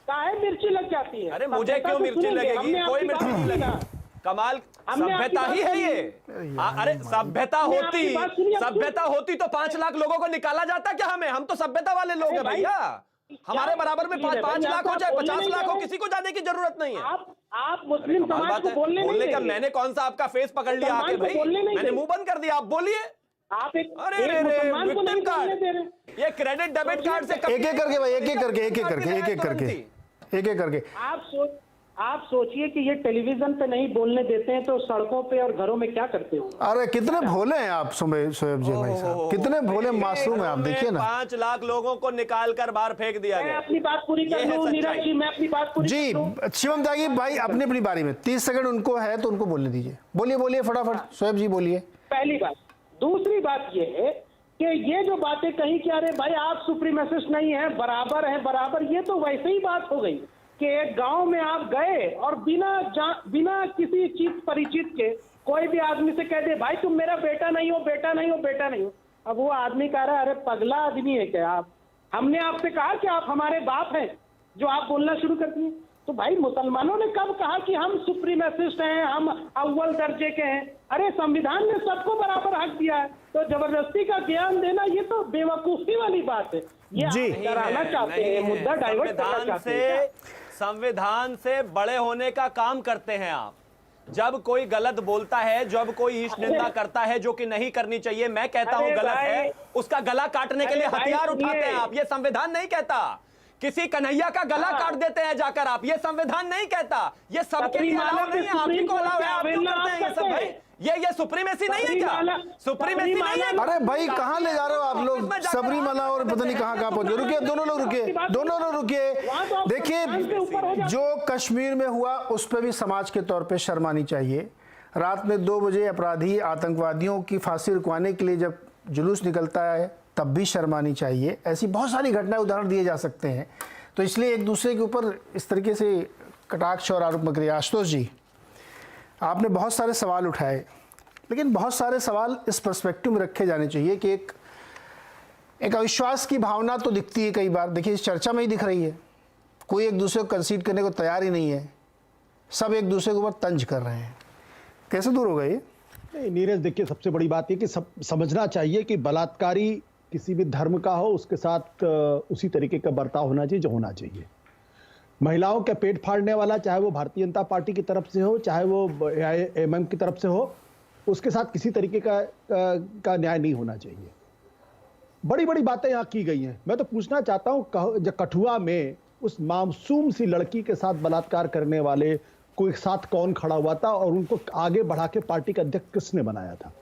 काहे मिर्ची लग जाती है? अरे मुझे क्यों मिर्ची लगेगी? कोई मिर्ची नहीं लगेगी। कमाल सभ्यता ही है ये। अरे सभ्यता होती तो 5 लाख लोगों को निकाला जाता क्या? हम तो सभ्यता वाले लोग हैं भैया। हमारे बराबर में 5 लाख हो चाहे 50 लाख हो, किसी को जाने की जरूरत नहीं है। आप मुस्लिम समाज को बोलने का मैंने कौन सा आपका फेस पकड़ लिया आके भाई? मैंने मुंह बंद कर दिया, आप बोलिए। आप एक विक्टिम कार्ड, ये क्रेडिट डेबिट कार्ड से एक एक करके भाई, एक एक करके आप सोचिए कि ये टेलीविजन पे नहीं बोलने देते हैं तो सड़कों पे और घरों में क्या करते हो? अरे कितने भोले हैं आप शोएब जी भाई साहब, कितने भोले मासूम हैं आप, देखिए ना। 5 लाख लोगों को निकाल कर बाहर फेंक दिया गया। मैं अपनी बात पूरी कर लूं नीरज जी, मैं अपनी बात पूरी जी। शिवम त्यागी भाई अपनी बारी में 30 सेकंड उनको है तो उनको बोलने दीजिए। बोलिए फटाफट शोएब जी बोलिए। पहली बात। दूसरी बात ये है कि ये जो बातें कही कि अरे भाई आप सुप्रीमेसिस्ट नहीं है, बराबर, ये तो वैसे ही बात हो गई कि एक गांव में आप गए और बिना किसी चीज परिचित के कोई भी आदमी से कह दे भाई तुम मेरा बेटा नहीं हो। अब वो आदमी कह रहा है अरे पगला आदमी है क्या आप? हमने आपसे कहा कि आप हमारे बाप हैं, जो आप बोलना शुरू कर दिए। तो भाई मुसलमानों ने कब कहा कि हम सुप्रीमेसिस्ट हैं, हम अव्वल दर्जे के हैं? अरे संविधान ने सबको बराबर हक दिया है, तो जबरदस्ती का ज्ञान देना ये तो बेवकूफी वाली बात है। ये डराना चाहते हैं, मुद्दा डाइवर्ट करना चाहते हैं। संविधान से बड़े होने का काम करते हैं आप। जब कोई गलत बोलता है, जब कोई ईश निंदा करता है जो कि नहीं करनी चाहिए, मैं कहता हूं गलत है, उसका गला काटने के लिए हथियार उठाते हैं आप। ये संविधान नहीं कहता। किसी कन्हैया का गला काट देते हैं जाकर आप, ये संविधान नहीं कहता। ये सबके लिए अलाउ नहीं है, आप ही को अलाउ है। आप क्यों करते हैं ये सब भाई? ये सुप्रीमेसी नहीं है क्या? सुप्रीमेसी नहीं है। अरे भाई कहाँ ले जा रहे हो आप लोग? सबरीमाला और पता नहीं कहाँ पहुंचे। रुकिए दोनों लोग रुकिए। देखिए जो कश्मीर में हुआ उस पर भी समाज के तौर पे शर्म आनी चाहिए। रात में 2 बजे अपराधी आतंकवादियों की फांसी रुकवाने के लिए जब जुलूस निकलता है तब भी शर्म आनी चाहिए। ऐसी बहुत सारी घटनाएं उदाहरण दिए जा सकते हैं। तो इसलिए एक दूसरे के ऊपर इस तरीके से कटाक्ष और आरोप मत करिए। आशुतोष जी आपने बहुत सारे सवाल उठाए, लेकिन बहुत सारे सवाल इस पर्सपेक्टिव में रखे जाने चाहिए कि एक अविश्वास की भावना तो दिखती है कई बार। देखिए इस चर्चा में ही दिख रही है, कोई एक दूसरे को कंसीड करने को तैयार ही नहीं है, सब एक दूसरे के ऊपर तंज कर रहे हैं। कैसे दूर होगा ये? नहीं नीरज, देखिए सबसे बड़ी बात ये कि समझना चाहिए कि बलात्कारी किसी भी धर्म का हो उसके साथ उसी तरीके का बर्ताव होना चाहिए जो होना चाहिए। महिलाओं के पेट फाड़ने वाला, चाहे वो भारतीय जनता पार्टी की तरफ से हो, चाहे वो AIMM की तरफ से हो, उसके साथ किसी तरीके का न्याय नहीं होना चाहिए। बड़ी बड़ी बातें यहां की गई हैं। मैं तो पूछना चाहता हूं, कठुआ में उस मासूम सी लड़की के साथ बलात्कार करने वाले को साथ कौन खड़ा हुआ था और उनको आगे बढ़ा के पार्टी का अध्यक्ष किसने बनाया था?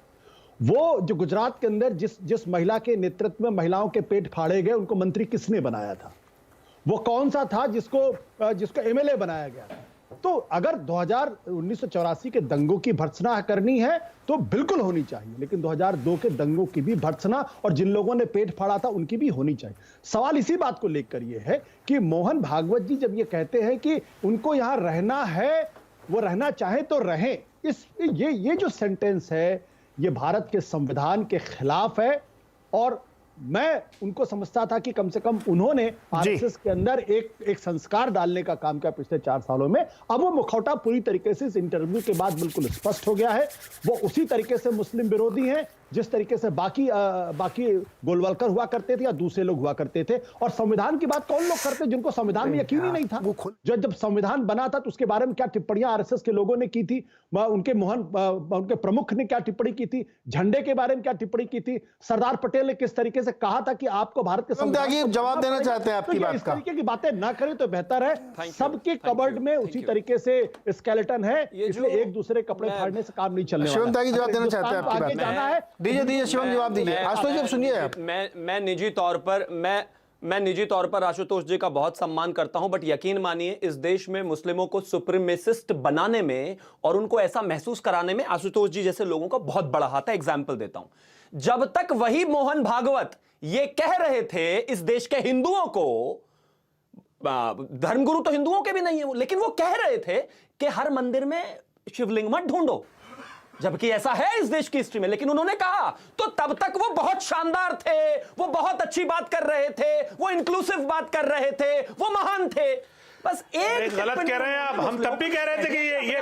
वो जो गुजरात के अंदर जिस महिला के नेतृत्व में महिलाओं के पेट फाड़े गए, उनको मंत्री किसने बनाया था? वो कौन सा था जिसको एमएलए बनाया गया था? तो अगर 1984 के दंगों की भर्त्सना करनी है तो बिल्कुल होनी चाहिए, लेकिन 2002 के दंगों की भी भर्त्सना और जिन लोगों ने पेट फाड़ा था उनकी भी होनी चाहिए। सवाल इसी बात को लेकर यह है कि मोहन भागवत जी जब ये कहते हैं कि उनको यहां रहना है, वो रहना चाहे तो रहें, ये जो सेंटेंस है ये भारत के संविधान के खिलाफ है। और मैं उनको समझता था कि कम से कम उन्होंने आरएसएस के अंदर एक संस्कार डालने का काम किया पिछले 4 सालों में। अब वो मुखौटा पूरी तरीके से इस इंटरव्यू के बाद बिल्कुल स्पष्ट हो गया है। वो उसी तरीके से मुस्लिम विरोधी हैं जिस तरीके से बाकी गोलवलकर हुआ करते थे या दूसरे लोग हुआ करते थे। और संविधान की बात कौन लोग करते जिनको संविधान में यकीन ही नहीं था? जो जब संविधान बना था तो उसके बारे में क्या टिप्पणियां आरएसएस के लोगों ने की थी, उनके प्रमुख ने क्या टिप्पणी की थी, झंडे के बारे में क्या टिप्पणी की थी, सरदार पटेल ने किस तरीके से कहा था कि आपको भारत के संविधान जवाब देना चाहते हैं आपकी बात इस का? तरीके की बातें ना करें तो बेहतर है। सबके कबर्ड में उसी तरीके से स्केलेटन है, इसलिए एक दूसरे कपड़े फाड़ने से काम नहीं चलने वाला। शिवम त्यागी जवाब देना चाहते हैं आपकी बात का? जाना है, दीजिए शिवम जवाब दीजिए। आशुतोष जी सुनिए आप। मैं निजी तौर पर आशुतोष जी का बहुत सम्मान करता हूं, बट यकीन मानिए इस देश में मुस्लिमों को सुप्रीमेसिस्ट बनाने में और उनको ऐसा महसूस कराने में आशुतोष जी जैसे लोगों का बहुत बड़ा हाथ है। एग्जाम्पल देता हूं, जब तक वही मोहन भागवत ये कह रहे थे इस देश के हिंदुओं को, धर्मगुरु तो हिंदुओं के भी नहीं है वो, लेकिन वो कह रहे थे कि हर मंदिर में शिवलिंग मत ढूंढो, जबकि ऐसा है इस देश की हिस्ट्री में, लेकिन उन्होंने कहा तो तब तक वो बहुत शानदार थे, वो बहुत अच्छी बात कर रहे थे, वो इंक्लूसिव बात कर रहे थे, वो महान थे। बस एक गलत कह रहे हैं आप। हम तब भी कह रहे थे कि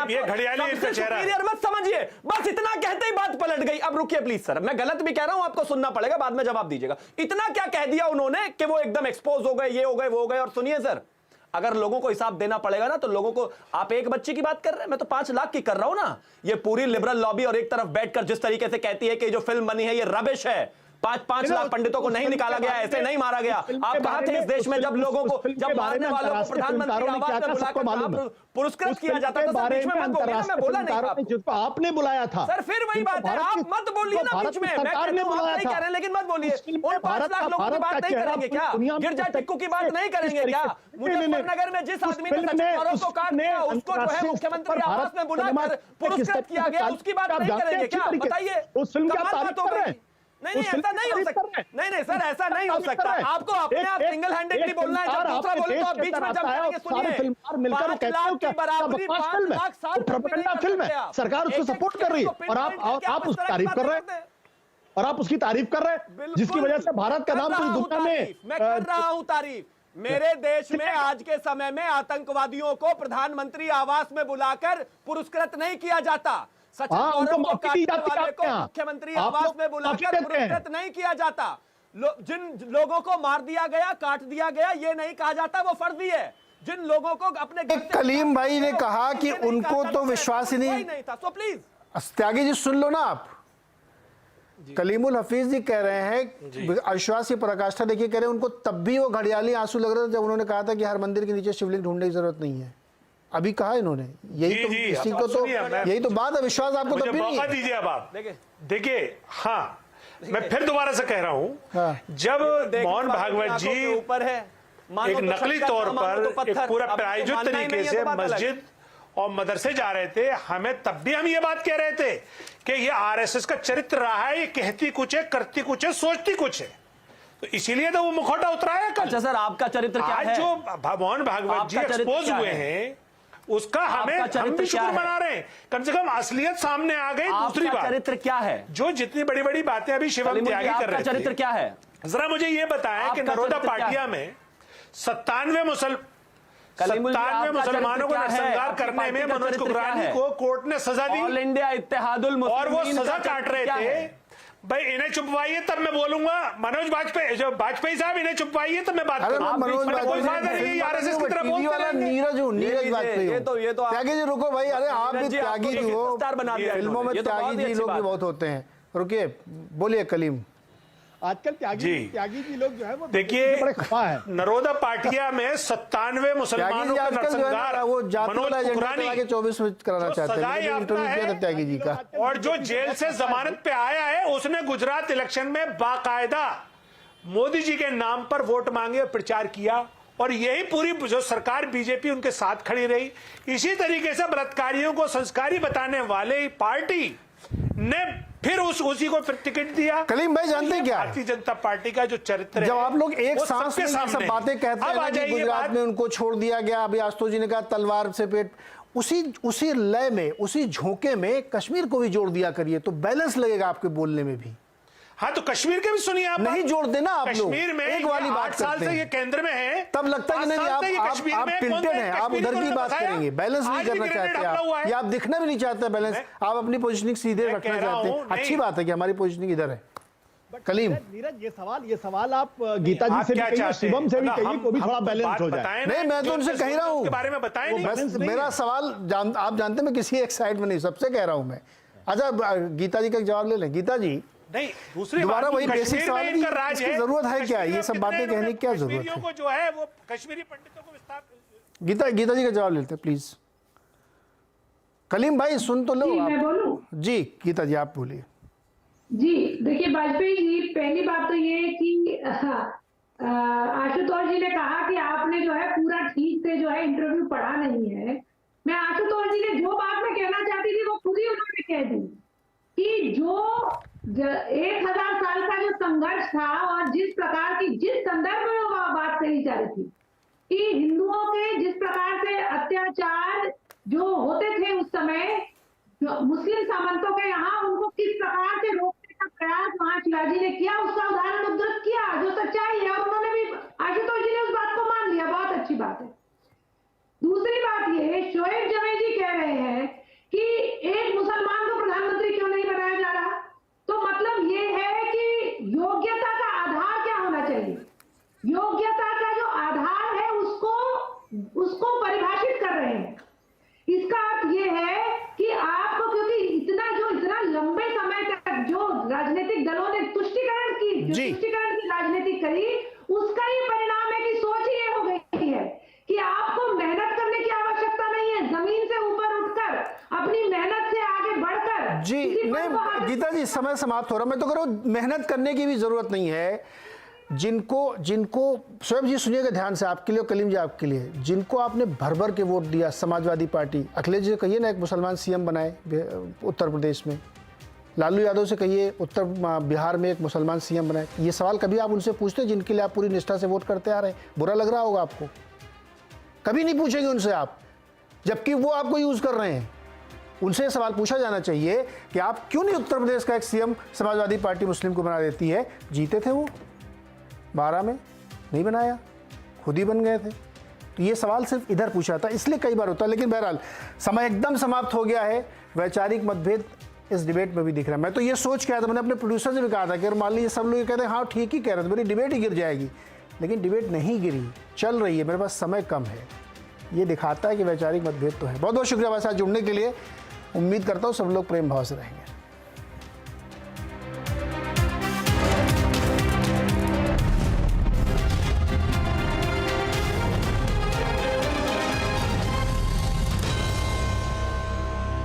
ये घड़ियाली इनका चेहरा है। मत समझिए, बस इतना कहते ही बात पलट गई। अब रुकिए प्लीज सर, मैं गलत भी कह रहा हूं, आपको सुनना पड़ेगा, बाद में जवाब दीजिएगा। इतना क्या कह दिया उन्होंने कि वो एकदम एक्सपोज हो गए, ये हो गए, वो हो गए। और सुनिए सर, अगर लोगों को हिसाब देना पड़ेगा ना तो लोगों को, आप एक बच्चे की बात कर रहे हैं, मैं तो 5 लाख की कर रहा हूं ना। ये पूरी लिबरल लॉबी और एक तरफ बैठकर जिस तरीके से कहती है कि जो फिल्म बनी है ये रबिश है, 5 लाख पंडितों को नहीं निकाला गया, ऐसे नहीं मारा गया। आप कहां थे इस देश में जब लोगों को, जब मारने वालों को प्रधानमंत्री आवास में बुलाकर पुरस्कृत किया जाता था? सर बीच में मत बोलिए ना, मैं बोला नहीं जिसको आपने बुलाया था। सर फिर वही बात है, आप मत बोलिए ना बीच में। मैं कहता हूं आप नहीं कह रहे हैं, लेकिन मत बोलिए। उन 5 लाख लोगों की बात नहीं करेंगे क्या? गिरजा टिक्कू की बात नहीं करेंगे क्या? मुजफ्फरनगर में जिस आदमी ने सचिन पायलट को काट दिया, उसको जो है मुख्यमंत्री आवास में बुलाकर पुरस्कृत किया गया, उसकी बात नहीं करेंगे क्या? बताइए, उस फिल्म की कमाल बात हो गई। नहीं ऐसा नहीं हो सकता। नहीं सर, ऐसा नहीं हो सकता। आपको अपने आप सिंगल हैंडेडली बोलना है, जब दूसरा बोले तो आप बीच में जब करेंगे। सुनिए, 5 लाख की बराबरी 5 लाख साल प्रोपेगेंडा फिल्म है, सरकार उसको सपोर्ट कर रही है और आप उसकी तारीफ कर रहे हैं, और आप उसकी तारीफ कर रहे हैं, जिसकी वजह से भारत का नाम पूरी दुनिया में। मैं कर रहा हूं तारीफ। मेरे देश में आज के समय में आतंकवादियों को प्रधानमंत्री आवास में बुलाकर पुरस्कृत नहीं किया जाता। सचिन पायलट को काटने वाले को मुख्यमंत्री आवास में बुलाकर पुरस्कृत नहीं किया जाता। जिन लोगों को मार दिया गया, काट दिया गया, ये नहीं कहा जाता वो फर्जी है। जिन लोगों को अपने कलीम भाई ने कहा कि उनको तो विश्वास ही नहीं था। सो प्लीज त्यागी जी सुन लो ना आप। कलीमुल हफीज जी कह रहे हैं, अविश्वास की पराकाष्ठा देखिए, कह रहे हैं उनको तब भी वो घड़ियाली आंसू लग रहे थे जब उन्होंने कहा था कि हर मंदिर के नीचे शिवलिंग ढूंढने की जरूरत नहीं है। अभी कहा इन्होंने, यही तो बात है। विश्वास आपको तब भी नहीं है। दीजिए अब आप देखिए। हाँ, मैं फिर दोबारा से कह रहा हूं, जब मोहन भागवत जी ऊपर है एक नकली तौर पर एक पूरा प्रायोजित तरीके से मस्जिद और मदरसे जा रहे थे, हमें तब भी हम ये बात कह रहे थे कि ये आरएसएस का चरित्र रहा है, ये कहती कुछ है, करती कुछ है, सोचती कुछ है, तो इसीलिए तो वो मुखौटा उतरा है कल। अच्छा सर, आपका चरित्र क्या है? आज जो मोहन भागवत जी एक्सपोज हुए हैं उसका हम भी शुक्र मना रहे हैं, कम से कम असलियत सामने आ गई। दूसरी बात, चरित्र क्या है? जो जितनी बड़ी बड़ी बातें अभी शिवम त्यागी कर रहे थे, चरित्र क्या है? जरा मुझे ये बताएं कि नरोदा पाटिया में 97 मुसलमानों को नरसंहार करने में मनोज कुकरानी को कोर्ट ने सजा दी। ऑल इंडिया इत्तेहादुल मुस्लिमीन, और वो सजा काट रहे थे। भाई इन्हें चुपवाइए तब मैं बोलूंगा। मनोज वाजपेयी, जो वाजपेयी साहब, इन्हें चुपवाइए तब मैं बात करूंगा। कोई फायदा नहीं, आरएसएस की तरफ बोलते नीरज हूँ, नीरज वाजपेयी ये तो त्यागी जी रुको भाई, अरे आप भी नीरज जी, त्यागी आपको जी हो, स्टार बना दिया फिल्मों में इन्होंने। ये तो बहुत त्यागी ही जी अच्छी लोग बात भी है। बहुत होते हैं। रुकिए, बोलिए कलीम। आजकल त्यागी जी लोग जो है वो देखिए, बड़े खफा है। नरोदा पाटिया में 97 मुसलमानों का आजकल जो है ना नरसंहार वो जाति मनोज वाला एजेंडा कुकरानी चला के 24 में कराना जो चाहते हैं। सजाएं मैंने इंटरव्यू याफ्ता किया था है, त्यागी जी का। और जो जेल से जमानत पे आया है उसने गुजरात इलेक्शन में बाकायदा मोदी जी के नाम पर वोट मांगे और प्रचार किया, और यही पूरी जो सरकार बीजेपी उनके साथ खड़ी रही। इसी तरीके से बलात्कारियों को संस्कारी बताने वाले पार्टी ने फिर उसी को फिर टिकट दिया। कलीम भाई जानते हैं क्या, भारतीय जनता पार्टी का जो चरित्र है, जब आप लोग एक वो सांस सबके में ये सब सामने बातें कहते हैं अब ना आ कि जाइए गुजरात बात- में उनको छोड़ दिया गया, अभी आस्तोजी जी ने कहा तलवार से पेट, उसी लय में, उसी झोंके में कश्मीर को भी जोड़ दिया करिए तो बैलेंस लगेगा आपके बोलने में भी। हाँ, तो कश्मीर के भी सुनिए आप। नहीं जोड़ते ना आप लोग, कश्मीर में एक वाली बात 8 साल करते से ये हैं, केंद्र में है, तब लगता है कि 5 नहीं साल से ये आप कश्मीर आप में, कौन टिल्टेड सा हैं, आप कश्मीरी उधर की उन्होंने बात बताया? करेंगे, बैलेंस नहीं आज भी करना ग्रेनेड चाहते हमला हुआ आप, है। या आप दिखना भी नहीं चाहते बैलेंस, आप अपनी पोजीशनिंग सीधे रखना कह रहा चाहते हूं, हैं। नहीं। अच्छी बात है कि हमारी पोजीशनिंग इधर है। कलीम, नीरज ये सवाल आप गीता जी आप से भी क्या कहिए, चाहते शिवम से भी हैं? कहिए, को भी थोड़ा हम बैलेंस बात हो जाए। बताएं ना, नहीं मैं तो जो उनसे कह रहा हूँ, उसके बारे में बताएं नहीं। मेरा सवाल आप जानते हैं मैं किसी एक साइड में नहीं, सबसे कह रहा हूँ मैं। अच्छा गीता जी का जवाब ले लें। गीता जी नहीं, दूसरी दोबारा बात, वही कश्मीर बेसिक में सवाल है कि इनका राज इसकी है। जरूरत है क्या, कश्मीर ये में सब कितने बातें कहने की क्या जरूरत कश्मीरियों है। को जो है वो कश्मीरी पंडितों को विस्तार। गीता जी का जवाब लेते हैं प्लीज। कलीम भाई सुन तो लो जी, मैं आप। बोलूं? जी गीता जी आप बोलिए। जी देखिए वाजपेयी जी, पहली बात तो ये है कि आशुतोष जी ने कहा कि आपने जो है पूरा ठीक से जो है इंटरव्यू पढ़ा नहीं है। मैं आशुतोष जी ने जो बात मैं कहना चाहती थी वो खुद ही उन्होंने कह दी कि जो 1000 साल का जो संघर्ष था और जिस प्रकार की, जिस संदर्भ में वो बात कही जा रही थी कि हिंदुओं के जिस प्रकार से अत्याचार जो होते थे उस समय मुस्लिम सामंतों के यहाँ, उनको किस प्रकार से रोकने का प्रयास वहां शिवाजी ने किया, उसका उदाहरण उद्धृत किया जो सच्चाई है, और उन्होंने भी, आशुतोष जी ने उस बात को मान लिया, बहुत अच्छी बात है। दूसरी बात ये, शोएब जमे जी कह रहे हैं कि एक मुसलमान को प्रधानमंत्री क्यों नहीं बनाया जा रहा, तो मतलब ये है कि योग्यता का आधार क्या होना चाहिए, योग्यता का जो आधार है उसको परिभाषित कर रहे हैं। इसका अर्थ ये है कि आपको, क्योंकि इतना लंबे समय तक जो राजनीतिक दलों ने तुष्टीकरण की राजनीति करी, उसका ही परिणाम है कि सोच ये हो गई है कि आपको मेहनत करने की आवश्यकता नहीं है, जमीन से ऊपर उठकर अपनी मेहनत से आगे बढ़कर। जी नहीं गीता जी, समय समाप्त हो रहा, मैं तो कह रहा हूं मेहनत करने की भी जरूरत नहीं है। जिनको शोएब जी सुनिएगा ध्यान से, आपके लिए, कलीम जी आपके लिए, जिनको आपने भर भर के वोट दिया, समाजवादी पार्टी, अखिलेश जी से कहिए ना एक मुसलमान सीएम बनाए उत्तर प्रदेश में, लालू यादव से कहिए उत्तर बिहार में एक मुसलमान सीएम बनाए। ये सवाल कभी आप उनसे पूछते हैं जिनके लिए आप पूरी निष्ठा से वोट करते आ रहे हैं? बुरा लग रहा होगा आपको, कभी नहीं पूछेंगे उनसे आप, जबकि वो आपको यूज कर रहे हैं। उनसे सवाल पूछा जाना चाहिए कि आप क्यों नहीं उत्तर प्रदेश का एक सीएम समाजवादी पार्टी मुस्लिम को बना देती है। जीते थे वो 12 में, नहीं बनाया, खुद ही बन गए थे। तो ये सवाल सिर्फ इधर पूछा था, इसलिए कई बार होता है। लेकिन बहरहाल समय एकदम समाप्त हो गया है, वैचारिक मतभेद इस डिबेट में भी दिख रहा है। मैं तो ये सोच के आया था, मैंने अपने प्रोड्यूसर से भी कहा था कि मान लीजिए सब लोग कहते हैं हाँ ठीक ही कह रहे थे, मेरी डिबेट ही गिर जाएगी, लेकिन डिबेट नहीं गिरी, चल रही है, मेरे पास समय कम है। ये दिखाता है कि वैचारिक मतभेद तो है। बहुत बहुत शुक्रिया हमारे साथ जुड़ने के लिए। उम्मीद करता हूँ सब लोग प्रेम भाव से रहेंगे।